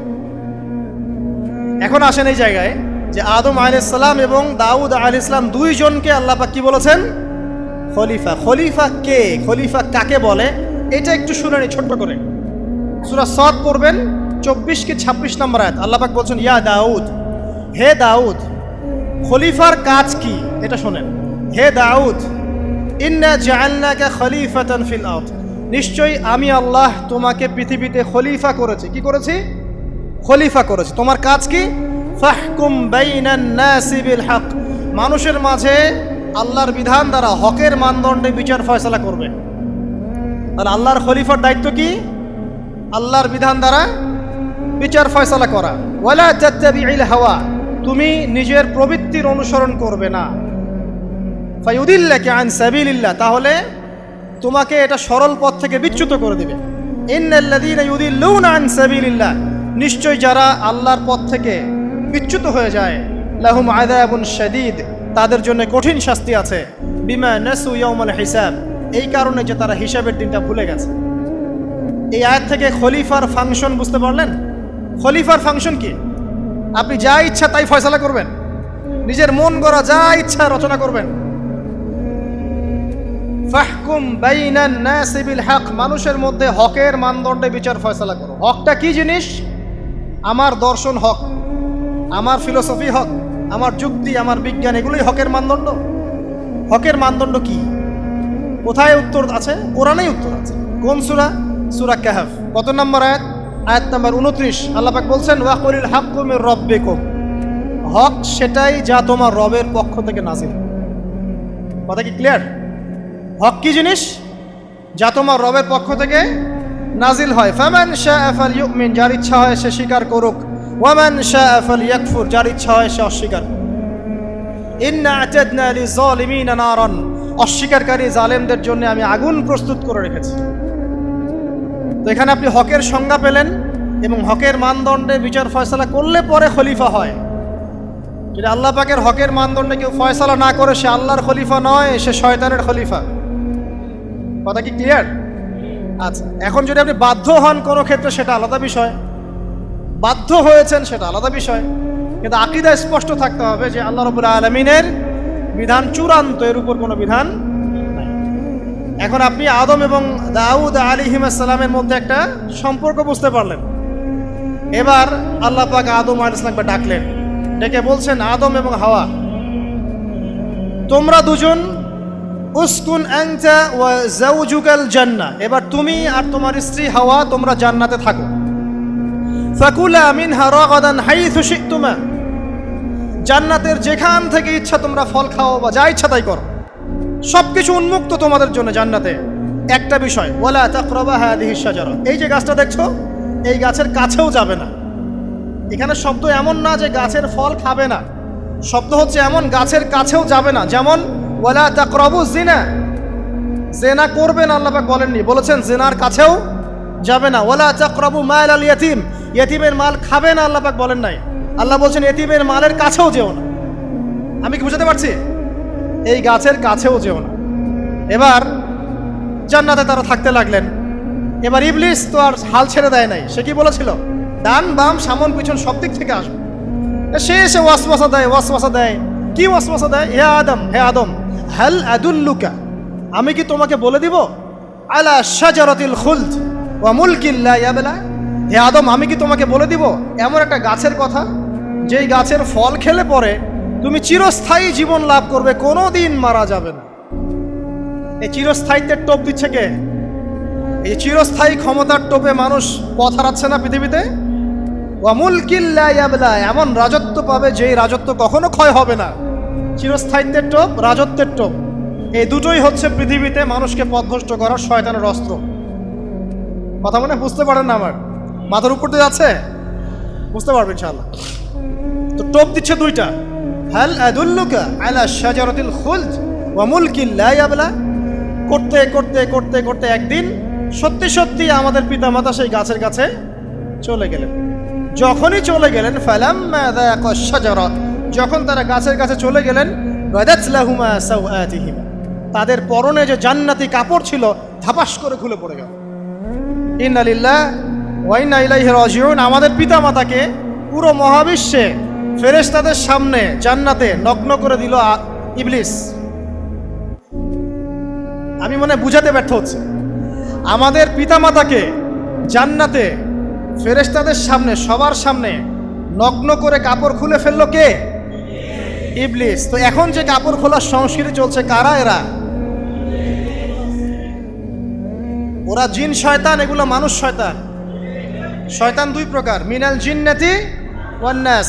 এখন আসেন এই জায়গায় যে আদম আলাইহিস সালাম এবং দাউদ আলাইহিস সালাম দুইজনকে আল্লাহ পাক কি বলেছেন? খলিফা। খলিফা কে? খলিফা কাকে বলে? এটা একটু শুনে নি ছোট্ট করে। সূরা সদ পড়বেন 24 কি 26 নম্বর আয়াত। আল্লাহ পাক বলছেন, ইয়া দাউদ, হে দাউদ, খলিফার কাজ কি এটা শোনেন। হে দাউদ, ইন্না জাআলনাকা খলিফাতান ফিল আরদ, নিশ্চয়ই আমি আল্লাহ তোমাকে পৃথিবীতে খলিফা করেছি। কি করেছি? খলিফা করেছি। তোমার কাজ কি? ফাহকুম বাইনান নাসি বিল হক, মানুষের মাঝে আল্লাহর বিধান দ্বারা হকের মানদণ্ডে বিচার ফয়সালা করবে। তাহলে আল্লাহর খলিফার দায়িত্ব কি? আল্লাহর বিধান দ্বারা বিচার ফয়সালা করা। ওয়ালা তাত্তাবি'ল হাওয়া, তুমি নিজের প্রবৃত্তির অনুসরণ করবে না। ফায়ুদিল্লাকা আন সাবিলিল্লাহ, তাহলে তোমাকে এটা সরল পথ থেকে বিচ্যুত করে দিবে। ইন্নাল্লাযীনা ইউদিল্লুনা আন সাবিলিল্লাহ, নিশ্চয় যারা আল্লাহর পথ থেকে বিচ্যুত হয়ে যায়, লাহুম আযাবুন শাদীদ, তাদের জন্য কঠিন শাস্তি আছে। বিমা নাসু ইয়াউমাল হিসাব, এই কারণে যে তারা হিসাবের দিনটা ভুলে গেছে। এই আয়াত থেকে খলিফার ফাংশন বুঝতে পারলেন? খলিফার ফাংশন কি? আপনি যা ইচ্ছা তাই ফয়সালা করবেন, নিজের মন গড়া যা ইচ্ছা রচনা করবেন। ফাহকুম বাইনান নাসি বিল হক, মানুষের মধ্যে হকের মানদণ্ডে বিচার ফয়সালা করো। হকটা কি জিনিস? আমার দর্শন হক, আমার ফিলোসফি হক, আমার যুক্তি, আমার বিজ্ঞান, এগুলোই হকের মানদণ্ড। হকের মানদণ্ড কি? কোথায় উত্তর আছে? কোরআনেই উত্তর আছে। কোন সূরা? সূরা কাহফ। কত নম্বর আয়াত? আয়াত নাম্বার 29। আল্লাহ পাক বলছেন, ওয়াকুলিল হাক্কু মির রাব্বিকুম, হক সেটাই যা তোমার রবের পক্ষ থেকে নাজিল। কথা কি ক্লিয়ার? হক কি জিনিস? যা তোমার রবের পক্ষ থেকে নাজিল হয়। ফামান শাআ ফালইউমিন, যার ইচ্ছা হয় সে স্বীকার করুক। ওয়ামান শাআ ফালইয়াকফুর, যার ইচ্ছা হয় সে অস্বীকার করুক। ইন্না আ'তাদনা লিযালিমিনা নারান, অস্বীকারী জালেমদের জন্য আমি আগুন প্রস্তুত করে রেখেছি। তো এখানে আপনি হকের সংজ্ঞা পেলেন এবং হকের মানদণ্ডে বিচার ফয়সালা করলে পরে খলিফা হয়। যদি আল্লাহ পাকের হকের মানদণ্ডে কেউ ফয়সালা না করে, সে আল্লাহর খলিফা নয়, সে শয়তানের খলিফা। কথা কি ক্লিয়ার? আচ্ছা, এখন যদি আপনি বাধ্য হন কোনো ক্ষেত্রে, সেটা আলাদা বিষয়। বাধ্য হয়েছেন সেটা আলাদা বিষয়, কিন্তু আকীদা স্পষ্ট থাকতে হবে যে আল্লাহ রাব্বুল আলামিনের বিধান চূড়ান্ত, এর উপর কোনো বিধান নাই। এখন আপনি আদম এবং দাউদ আলাইহিস সালামের মধ্যে একটা সম্পর্ক বুঝতে পারলেন। এবার আল্লাহ পাক আদম আলাইহিস সালামকে ডাকলেন, ডেকে বলছেন, আদম এবং হাওয়া, তোমরা দুজন উসকুন আনতা ওয়া যাওজুকাল জান্নাহ, এবার তুমি আর তোমার স্ত্রী হাওয়া তোমরা জান্নাতে থাকো। ফাকুলা মিনহা রাগাদান হাইথু শি'তুমা, জান্নাতের যেখান থেকে ইচ্ছা তোমরা ফল খাও বা যা ইচ্ছা তাই করো, সবকিছু উন্মুক্ত তোমাদের জন্য জান্নাতে। একটা বিষয়, ওয়ালা তাকরাবা হাযিহিশ শাজারা, এই যে গাছটা দেখছো, এই গাছের কাছেও যাবে না। এখানে শব্দ এমন না যে গাছের ফল খাবে না, শব্দ হচ্ছে এমন গাছের কাছেও যাবে না। যেমন ওয়ালা তাকরাবু জিনা, জিনা করবে না আল্লাহ পাক বলেননি, বলেছেন জিনার কাছেও যাবে না। ওয়ালা তাকরাবু মাল আল ইয়াতীম, ইয়াতীমের মাল খাবে না আল্লাহ পাক বলেন নাই, আল্লাহ বলছেন ইয়াতীমের মালের কাছেও যেও না। আমি কি বুঝাতে পারছি? এই গাছের কাছেও যেও না। এবার জান্নাতে তারা থাকতে লাগলেন। এবার ইবলিস তো আর হাল ছেড়ে দেয় নাই, সে কি বলেছিল? ডান বাম সামন পিছন সব দিক থেকে আসবে। সে এসে ওয়াসওয়াসা দেয়। কি ওয়াসওয়াসা দেয়? হে আদম, হাল আদুল্লুকা, আমি কি তোমাকে বলে দিব, আলা শাজারাতিল খুলদ ওয়া মুলকিন লা ইয়াবলা, হে আদম, আমি কি তোমাকে বলে দিব এমন একটা গাছের কথা যেই গাছের ফল খেলে পরে তুমি চিরস্থায়ী জীবন লাভ করবে, কোনো দিন মারা যাবে না। এই চিরস্থায়িত্বের টোপ দিচ্ছে কে? এই চিরস্থায়ী ক্ষমতার টোপে মানুষ পথ হারাচ্ছে না পৃথিবীতে। ওয়ামুলকিল লা ইয়াবলা, এমন রাজত্ব পাবে যেই রাজত্ব কখনো ক্ষয় হবে না। চিরস্থায়িত্বের টোপ, রাজত্বের টোপ, এই দুটোই হচ্ছে পৃথিবীতে মানুষকে পথভ্রষ্ট করার শয়তানের অস্ত্র। কথা মনে বুঝতে পারেন না? আমার মাথার উপর দিয়ে যাচ্ছে, বুঝতে পারবেন ইনশাআল্লাহ। তো টোপ দিচ্ছে দুইটা, হাল আদুল্লুকা আলা শাজারাতিল খুলদ ওয়া মুলকিল লা ইয়াবলা। করতে করতে করতে করতে একদিন সত্যি সত্যি আমাদের পিতামাতা সেই গাছের কাছে চলে গেলেন। যখনই চলে গেলেন, ফালাম্মা যাকা শাজারা, যখন তারা গাছের কাছে চলে গেলেন, বাদাত লাহুমা সাওআতিহিমা, তাদের পরনে যে জান্নাতি কাপড় ছিল ধাপাস করে খুলে পড়ে গেল। ইন্না লিল্লাহি ওয়া ইন্না ইলাইহি রাজিউন। আমাদের পিতামাতাকে পুরো মহাবিশ্বে ফেরেশতাদের সামনে জান্নাতে নগ্ন করে দিল ইবলিস। আমি মনে বুঝাতে ব্যর্থ হচ্ছে। আমাদের পিতামাতাকে জান্নাতে ফেরেশতাদের সামনে, সবার সামনে নগ্ন করে কাপড় খুলে ফেললো কে? ইবলিস। তো এখন যে কাপড় খোলার সংস্কৃতি চলছে, কারা এরা? ওরা জিন শয়তান, এগুলো মানুষ শয়তান। শয়তান দুই প্রকার, মিনাল জিন্নাতি ওয়ান নাস,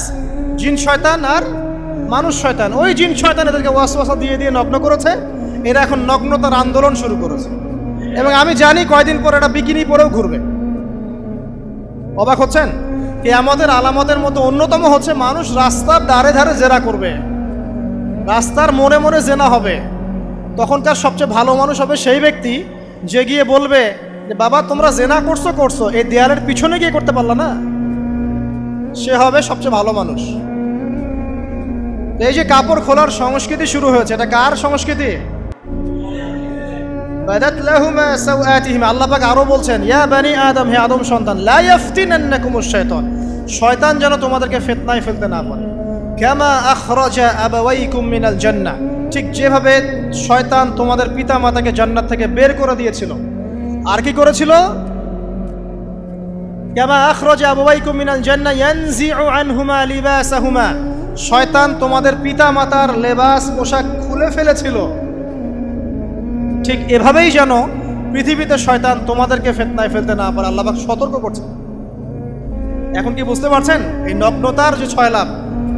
জিন শয়তান আর মানুষ শয়তান। ওই জিন শয়তান এদেরকে ওয়াসওয়াসা দিয়ে দিয়ে নগ্ন করেছে। এরা এখন নগ্নতার আন্দোলন শুরু করেছে, এবং আমি জানি কয়দিন পর এটা বিকিনি পরেও ঘুরবে। অবাক হচ্ছেন? কিয়ামতের আলামতের মতো অন্যতম হচ্ছে মানুষ রাস্তার ধারে ধারে জেনা করবে, রাস্তার মোড়ে মোড়ে জেনা হবে। তখনকার সবচেয়ে ভালো মানুষ হবে সেই ব্যক্তি যে গিয়ে বলবে যে বাবা তোমরা জেনা করছো করছো, এই দেয়ালের পিছনে গিয়ে করতে পারলা না। সে হবে সবচেয়ে ভালো মানুষ। এই যে কাপড় খোলার সংস্কৃতি শুরু হয়েছে, এটা কার সংস্কৃতি? বাদাত লাহুমা সাওআতিহিমা। আল্লাহ পাক আরো বলছেন, ইয়া বানি আদম, হে আদম সন্তান, লা ইয়াফতিনান্নাকুমুশ শাইতান, শয়তান যেন তোমাদেরকে ফিতনায় ফেলতে না পারে। কামা আখরাজা আবাওয়াইকুম মিনাল জান্নাহ, ঠিক যেভাবে শয়তান তোমাদের পিতামাতাকে জান্নাত থেকে বের করে দিয়েছিল। আর কি করেছিল? কামা আখরাজা আবাওয়াইকুম মিনাল জান্নাহ ইয়ানজিউ আনহুমা লিবাসাহুমা, শয়তান তোমাদের পিতামাতার লেবাস পোশাক খুলে ফেলেছিল। ঠিক এভাবেই যেন পৃথিবীতে শয়তান তোমাদেরকে ফিতনায় ফেলতে না পারে, আল্লাহ পাক সতর্ক করছেন। এখন কি বুঝতে পারছেন? এই নগ্নতার যে ছয় লাভ,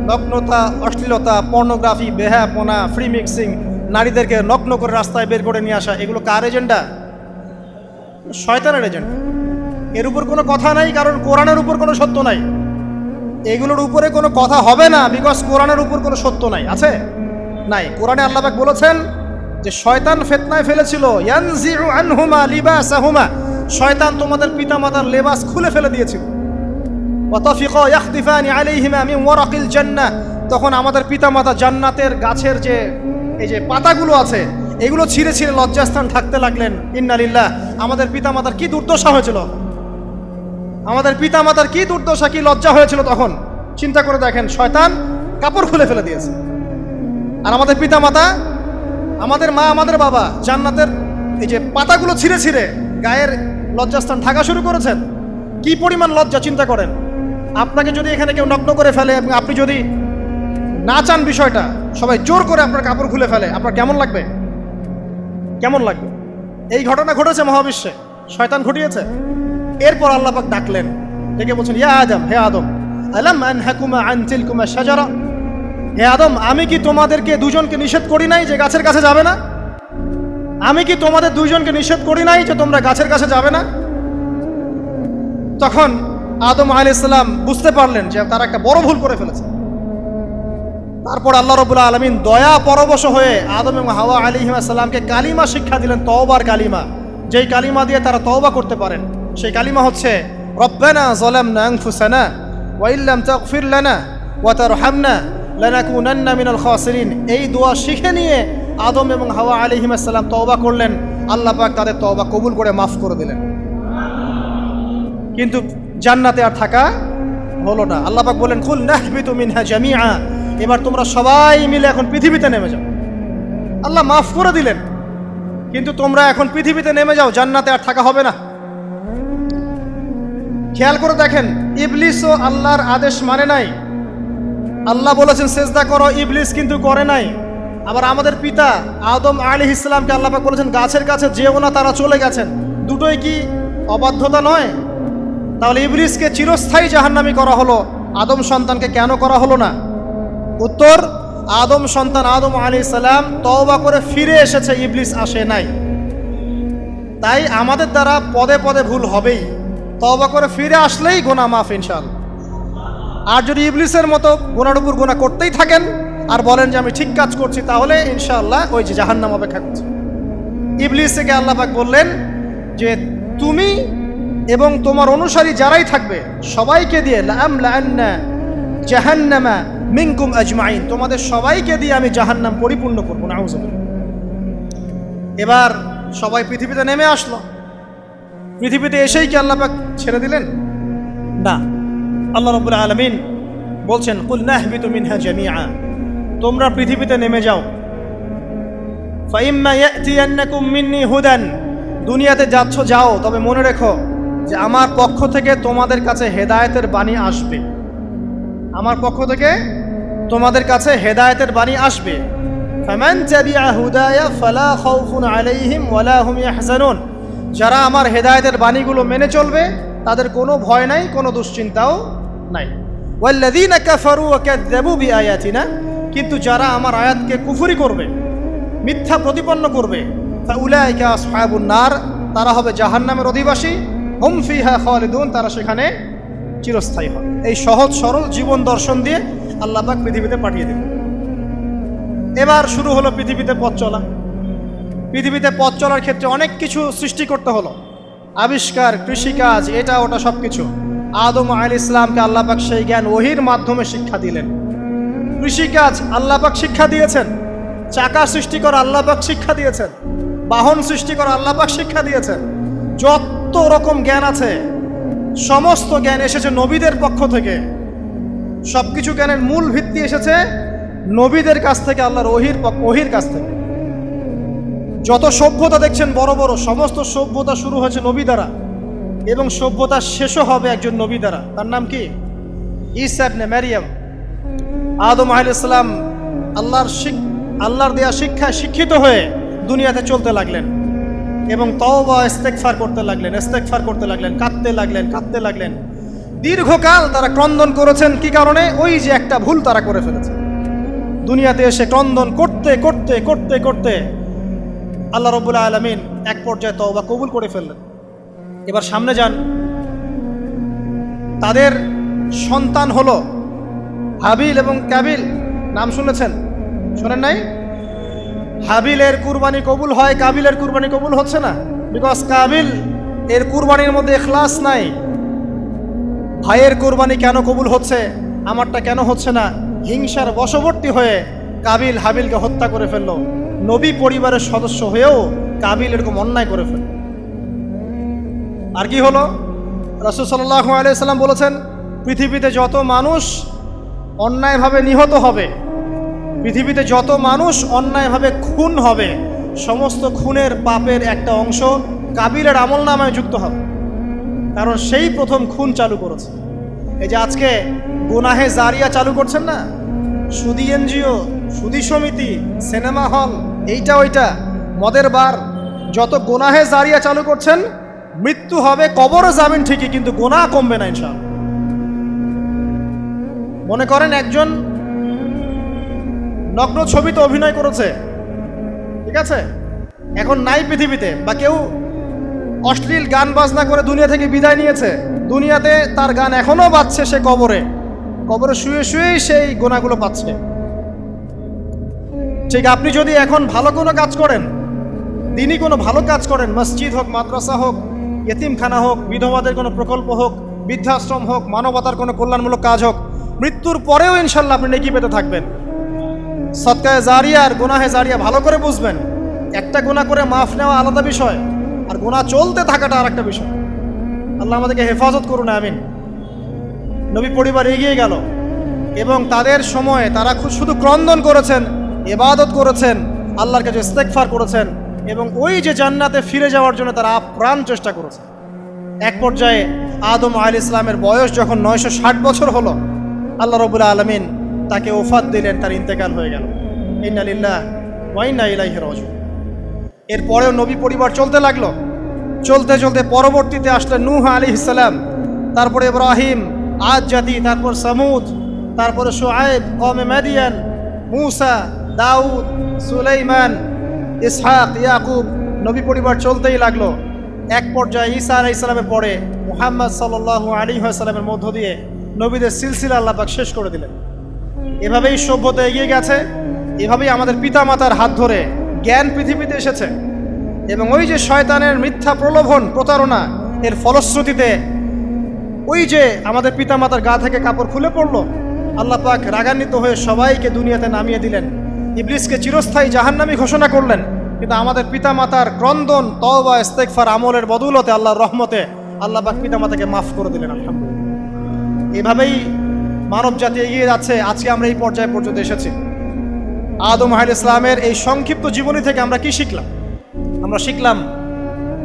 নগ্নতা, অশ্লীলতা, পর্নোগ্রাফি, বেহায়াপনা, ফ্রি মিক্সিং, নারীদেরকে নগ্ন করে রাস্তায় বের করে নিয়ে আসা, এগুলো কার এজেন্ডা? শয়তানের এজেন্ডা। এর উপর কোনো কথা নাই, কারণ কোরআনের উপর কোনো সত্য নাই। এগুলোর উপরে কোনো কথা হবে না, বিকজ কোরআনের উপর কোনো সত্য নাই। আছে? নাই। কোরআনে আল্লাহ পাক বলেছেন যে শয়তান ফিতনায় ফেলেছিল, ইয়ানজিউ আনহুমা লিবাসাহুমা, শয়তান তোমাদের পিতামাতার লেবাস খুলে ফেলে দিয়েছিল। ওয়াতাফিকা ইয়াখতিফানি আলাইহিমা মিন ওয়ারাকিল জান্নাহ, তখন আমাদের পিতামাতা জান্নাতের গাছের যে এই যে পাতাগুলো আছে এগুলো ছিঁড়ে ছিঁড়ে লজ্জাস্থান থাকতে লাগলেন। ইন্না লিল্লাহ। আমাদের পিতামাতার কি দুর্দশা হয়েছিল, আমাদের পিতামাতার কি দুর্দশা, কি লজ্জা হয়েছিল তখন। চিন্তা করে দেখেন, শয়তান কাপড় খুলে ফেলে দিয়েছে, আর আমাদের পিতামাতা, আমাদের মা, আমাদের বাবা জান্নাতের এই যে পাতাগুলো ছিঁড়ে ছিঁড়ে গায়ের লজ্জাস্থান ঢাকা শুরু করেছেন। কি পরিমাণ লজ্জা চিন্তা করেন। আপনাকে যদি এখানে কেউ নগ্ন করে ফেলে এবং আপনি যদি না চান বিষয়টা, সবাই জোর করে আপনার কাপড় খুলে ফেলে, আপনার কেমন লাগবে? কেমন লাগবে? এই ঘটনা ঘটেছে মহাবিশ্বে, শয়তান ঘটিয়েছে। এরপর আল্লাহ পাক ডাকলেন, ডেকে বলছেন, ইয়া আদম, হে আদম, আলাম আনহাকুমা আন তিলকুমা শাজারা, হে আদম, আমি কি তোমাদেরকে দুজনকে নিষেধ করি নাই যে গাছের কাছে যাবে না? আমি কি তোমাদের দুইজনকে নিষেধ করি নাই যে তোমরা গাছের কাছে যাবে না? তখন আদম আলাইহিস সালাম বুঝতে পারলেন যে তারা একটা বড় ভুল করে ফেলেছে। তারপর আল্লাহ রাব্বুল আলামিন দয়া পরবশ হয়ে আদম এবং হাওয়া আলাইহিস সালামকে কালিমা শিক্ষা দিলেন, তওবার কালিমা, যেই কালিমা দিয়ে তারা তওবা করতে পারেন। সেই কালিমা হচ্ছে রব্বানা যালামনা আনফুসানা ওয়া ইল্লাম তাগফির লানা ওয়া তারহামনা লানাকুনান্না মিনাল খাসিরিন। এই দোয়া শিখে নিয়ে আদম এবং হাওয়া আলাইহিস সালাম তওবা করলেন। আল্লাহ পাক তাদের তওবা কবুল করে মাফ করে দিলেন। কিন্তু জান্নাতে আর থাকা হলো না। আল্লাহ পাক বলেন, কুল নাহবিতু মিনহা জামিআ, এবার তোমরা সবাই মিলে এখন পৃথিবীতে নেমে যাও। আল্লাহ মাফ করে দিলেন, কিন্তু তোমরা এখন পৃথিবীতে নেমে যাও, জান্নাতে আর থাকা হবে না। খেয়াল করে দেখেন, ইবলিসও আল্লাহর আদেশ মানে নাই। আল্লাহ বলেছেন সেজদা করো, ইবলিস কিন্তু করে নাই। আবার আমাদের পিতা আদম আলাইহিস সালামকে আল্লাহ পাক বলেছেন গাছের কাছে যেও না, তারা চলে গেছেন। দুটোই কি অবাধ্যতা নয়? তাহলে ইবলিসকে চিরস্থায়ী জাহান্নামী করা হলো, আদম সন্তানকে কেন করা হলো না? উত্তর, আদম সন্তান আদম আলাইহিস সালাম তওবা করে ফিরে এসেছে, ইবলিস আসে নাই। তাই আমাদের দ্বারা পদে পদে ভুল হবেই, তওবা করে ফিরে আসলেই গুনাহ মাফ ইনশাআল্লাহ। আর যদি ইবলিসের মতো গুনার উপর গুনাহ করতেই থাকেন আর বলেন যে আমি ঠিক কাজ করছি, তাহলে ইনশাআল্লাহ ওই যে জাহান্নাম অপেক্ষা করছে। ইবলিসকে আল্লাহ পাক বললেন যে তুমি এবং তোমার অনুসারী যারাই থাকবে সবাইকে দিয়ে লাআমলাআন্না জাহান্নামা মিনকুম আজমাইন, তোমাদের সবাইকে দিয়ে আমি জাহান্নাম পরিপূর্ণ করব। নাউযুবিল্লাহ। এবার সবাই পৃথিবীতে নেমে আসলো। পৃথিবীতে এসেই কি আল্লাহ পাক ছেড়ে দিলেন? না, আল্লাহ রাব্বুল আলামিন বলছেন কুল নাহবিতু মিনহা জামিআ, তোমরা পৃথিবীতে নেমে যাও। ফাইম্মা ইয়াতিয়ান্নাকুম মিন্নি হুদান, দুনিয়াতে যাচ্ছ যাও, তবে মনে রেখো যে আমার পক্ষ থেকে তোমাদের কাছে হেদায়েতের বাণী আসবে। আমার পক্ষ থেকে তোমাদের কাছে হেদায়েতের বাণী আসবে। ফামান তাবিআ হুদায়া ফালা খাউফুন আলাইহিম ওয়ালা হুম ইয়াহজানুন, যারা আমার হেদায়েতের বাণীগুলো মেনে চলবে তাদের কোনো ভয় নাই, কোনো দুশ্চিন্তাও নাই। ওয়াল্লাযীনা কাফারু ওয়া কাযযাবু বিআয়াতিনা, কিন্তু যারা আমার আয়াতকে কুফরি করবে, মিথ্যা প্রতিপন্ন করবে, ফাউলাইকা আসহাবুন নার, তারা হবে জাহান্নামের অধিবাসী। হুম ফিহা খালিদুন, তারা সেখানে চিরস্থায়ী হবে। এই সহজ সরল জীবন দর্শন দিয়ে আল্লাহ পাক পৃথিবীতে পাঠিয়ে দিলেন। এবার শুরু হলো পৃথিবীতে পথ চলা। পৃথিবীতে পথ চলার ক্ষেত্রে অনেক কিছু সৃষ্টি করতে হলো, আবিষ্কার, কৃষিকাজ, এটা ওটা সব কিছু। আদম আলাইহিস সালামকে আল্লাহ পাক সেই জ্ঞান ওহীর মাধ্যমে শিক্ষা দিলেন। কৃষিকাজ আল্লাহ পাক শিক্ষা দিয়েছেন, চাকা সৃষ্টি করা আল্লাহ পাক শিক্ষা দিয়েছেন, বাহন সৃষ্টি করা আল্লাহ পাক শিক্ষা দিয়েছেন। যত রকম জ্ঞান আছে সমস্ত জ্ঞান এসেছে নবীদের পক্ষ থেকে। সবকিছু জ্ঞানের মূল ভিত্তি এসেছে নবীদের কাছ থেকে, আল্লাহর ওহীর কাছ থেকে। যত সভ্যতা দেখছেন বড় বড়, সমস্ত সভ্যতা শুরু হয়েছে নবী দ্বারা, এবং সভ্যতা শেষও হবে একজন নবী দ্বারা। তার নাম কি? ঈসা ইবনে মারইয়াম। আদম আলাইহিস সালাম আল্লাহর দেয়া শিক্ষায় শিক্ষিত হয়ে দুনিয়াতে চলতে লাগলেন এবং তওবা ইস্তেগফার করতে লাগলেন, কাঁদতে লাগলেন। দীর্ঘকাল তারা ক্রন্দন করেছেন। কি কারণে? ওই যে একটা ভুল তারা করে ফেলেছে। দুনিয়াতে এসে ক্রন্দন করতে আল্লাহ রাব্বুল আলামিন এক পর্যায়ে তওবা কবুল করে ফেললেন। এবার সামনে যান, তাদের সন্তান হলো হাবিল এবং কাবিল। নাম শুনেছেন? শোনেন নাই? হাবিলের কুরবানি কবুল হয়, কাবিলের কুরবানি কবুল হচ্ছে না। বিকজ কাবিল এর কুরবানির মধ্যে ইখলাস নাই। ভাইয়ের কুরবানি কেন কবুল হচ্ছে, আমারটা কেন হচ্ছে না? হিংসার বশবর্তী হয়ে কাবিল হাবিলকে হত্যা করে ফেলল। নবী পরিবারের সদস্য হয়েও কাবিল এরকম অন্যায় করে ফেলল। আর কি হলো? রাসূল সাল্লাল্লাহু আলাইহি সাল্লাম বলেছেন, পৃথিবীতে যত মানুষ অন্যায়ভাবে নিহত হবে, পৃথিবীতে যত মানুষ অন্যায়ভাবে খুন হবে, সমস্ত খুনের পাপের একটা অংশ কাবিলের আমলনামায় যুক্ত হবে। কারণ সেই প্রথম খুন চালু করেছে। এই যে আজকে গুনাহে জারিয়া চালু করছেন না, সুদী এনজিও, সুদী সমিতি, সিনেমা হল, এইটা ওইটা, মদের বার, যত গুনাহে জারিয়া চালু করছেন, মৃত্যু হবে, কবরে যাবেন ঠিকই, কিন্তু গুনাহ কমবে না ইনশাআল্লাহ। মনে করেন একজন নগ্ন ছবিতে অভিনয় করেছে, ঠিক আছে, এখন নাই পৃথিবীতে, বা কেউ অশ্লীল গান বাজনা করে দুনিয়া থেকে বিদায় নিয়েছে, দুনিয়াতে তার গান এখনো বাজছে, সে কবরে শুয়ে শুয়েই সেই গুনাহগুলো পাচ্ছে। ঠিক আপনি যদি এখন ভালো কোনো কাজ করেন, দিনই কোনো ভালো কাজ করেন, মসজিদ হোক, মাদ্রাসা হোক, ইয়েতিমখানা হোক, বিধবাদের কোনো প্রকল্প হোক, বৃদ্ধাশ্রম হোক, মানবতার কোনো কল্যাণমূলক কাজ হোক, মৃত্যুর পরেও ইনশাল্লাহ আপনি নেকি পেতে থাকবেন। সদকায়ে জারিয়া আর গুনাহে জারিয়া ভালো করে বুঝবেন। একটা গুনাহ করে মাফ নেওয়া আলাদা বিষয়, আর গুনাহ চলতে থাকাটা আর একটা বিষয়। আল্লাহ আমাদেরকে হেফাজত করুন, আমিন। নবী পরিবার এগিয়ে গেল এবং তাদের সময়ে তারা শুধু ক্রন্দন করেছেন, ইবাদত করেছেন, আল্লাহর কাছে ইস্তেগফার করেছেন, এবং ওই যে জান্নাতে ফিরে যাওয়ার জন্য তারা আপ্রাণ চেষ্টা করেছে। এক পর্যায়ে আদম আলাইহিস সালামের বয়স যখন 960 বছর হলো, আল্লাহ রাব্বুল আলামিন তাকে ওফাত দিলেন, তার ইন্তেকাল হয়ে গেল। ইন্না লিল্লাহি ওয়া ইন্না ইলাইহি রাজিউন। এরপরেও নবী পরিবার চলতে লাগলো, চলতে চলতে পরবর্তীতে আসলেন নূহ আলাইহিস সালাম, তারপরে ইব্রাহিম, আদ জাতি, তারপর সামুদ, তারপরে শুআয়ব, কওমে মাদিয়ান, মূসা, দাউদ, সুলাইমান, ইসহাক, ইয়াকুব। নবী পরিবার চলতেই লাগলো। এক পর্যায়ে ঈসা আলাইহিস সালামের পরে মুহাম্মদ সাল্লাল্লাহু আলাইহি ওয়াসাল্লামের মধ্য দিয়ে নবীদের সিলসিলা আল্লাহ পাক শেষ করে দিলেন। এভাবেই সভ্যতা এগিয়ে গেছে, এভাবেই আমাদের পিতামাতার হাত ধরে জ্ঞান পৃথিবীতে এসেছে। এবং ওই যে শয়তানের মিথ্যা প্রলোভন, প্রতারণা, এর ফলশ্রুতিতে ওই যে আমাদের পিতামাতার গা থেকে কাপড় খুলে পড়লো, আল্লাহ পাক রাগান্বিত হয়ে সবাইকে দুনিয়াতে নামিয়ে দিলেন, ইবলিসকে চিরস্থায়ী জাহান্নামী ঘোষণা করলেন। কিন্তু আমাদের পিতামাতার ক্রন্দন, তওবা, ইস্তেগফার আমলের বদৌলতে, আল্লাহর রহমতে আল্লাহ পাক পিতামাতাকে মাফ করে দিলেন, আলহামদুলিল্লাহ। এভাবেই মানব জাতি এগিয়ে যাচ্ছে। আজকে আমরা এই পর্যায়ে পর্যন্ত এসেছি। আদম আলাইহিস সালামের এই সংক্ষিপ্ত জীবনী থেকে আমরা কি শিখলাম? আমরা শিখলাম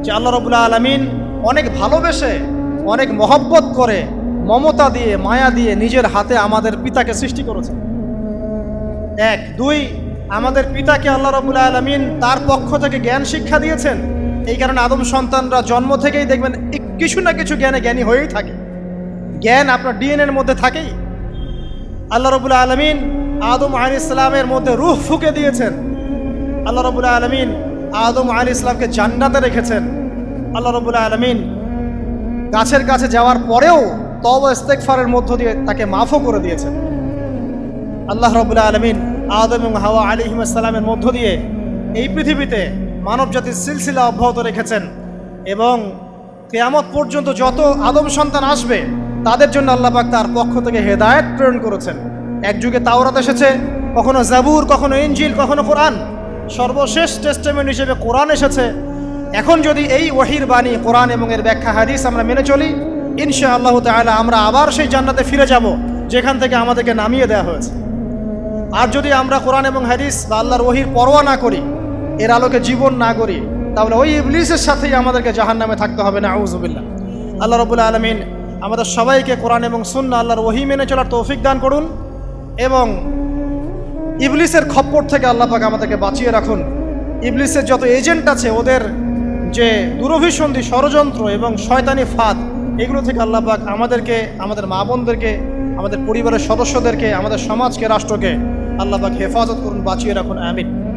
যে আল্লাহ রাব্বুল আলামিন অনেক ভালোবেসে, অনেক মহব্বত করে, মমতা দিয়ে, মায়া দিয়ে নিজের হাতে আমাদের পিতাকে সৃষ্টি করেছেন। এক। দুই, আমাদের পিতাকে আল্লাহ রাব্বুল আলামিন তার পক্ষ থেকে জ্ঞান শিক্ষা দিয়েছেন। এই কারণে আদম সন্তানরা জন্ম থেকেই দেখবেন কিছু না কিছু জ্ঞানে জ্ঞানী হয়েই থাকে। জ্ঞান আপনার ডিএনএর মধ্যে থাকেই। আল্লাহ রাব্বুল আলামিন আদম আলাইহিস সালামের মধ্যে রূহ ফুঁকে দিয়েছেন। আল্লাহ রাব্বুল আলামিন আদম আলাইহিস সালামকে জান্নাতে রেখেছেন। আল্লাহ রাব্বুল আলামিন গাছের কাছে যাওয়ার পরেও তওবা ইস্তেগফারের মধ্য দিয়ে তাকে মাফও করে দিয়েছেন। আল্লাহ রাব্বুল আলামিন আদম এবং হাওয়া আলাইহিস সালামের মধ্য দিয়ে এই পৃথিবীতে মানব জাতির সিলসিলা অব্যাহত রেখেছেন। এবং কিয়ামত পর্যন্ত যত আদম সন্তান আসবে তাদের জন্য আল্লাহ পাক তার পক্ষ থেকে হেদায়েত প্রেরণ করেছেন। এক যুগে তাওরাত এসেছে, কখনো জাবুর, কখনো ইনজিল, কখনো কোরআন। সর্বশেষ টেস্টামেন্ট হিসেবে কোরআন এসেছে। এখন যদি এই ওহীর বাণী, কোরআন এবং এর ব্যাখ্যা হাদিস আমরা মেনে চলি, ইনশাআল্লাহ তাআলা আমরা আবার সেই জান্নাতে ফিরে যাব যেখান থেকে আমাদেরকে নামিয়ে দেওয়া হয়েছে। আর যদি আমরা কোরআন এবং হাদিস বা আল্লাহর ওহীর পরোয়া না করি, এর আলোকে জীবন না করি, তাহলে ওই ইবলিসের সাথেই আমাদেরকে জাহান্নামে থাকতে হবে, নাউযুবিল্লাহ। আল্লাহ রাব্বুল আলামিন আমাদের সবাইকে কোরআন এবং সুন্নাহ, আল্লাহর ওহী মেনে চলার তৌফিক দান করুন এবং ইবলিসের খপ্পর থেকে আল্লাহ পাক আমাদেরকে বাঁচিয়ে রাখুন। ইবলিসের যত এজেন্ট আছে, ওদের যে দুরভিসন্ধি, ষড়যন্ত্র এবং শয়তানি ফাঁদ, এগুলো থেকে আল্লাহ পাক আমাদেরকে, আমাদের মা বোনদেরকে, আমাদের পরিবারের সদস্যদেরকে, আমাদের সমাজকে, রাষ্ট্রকে আল্লাহ পাক হেফাজত করুন, বাঁচিয়ে রাখুন, আমিন।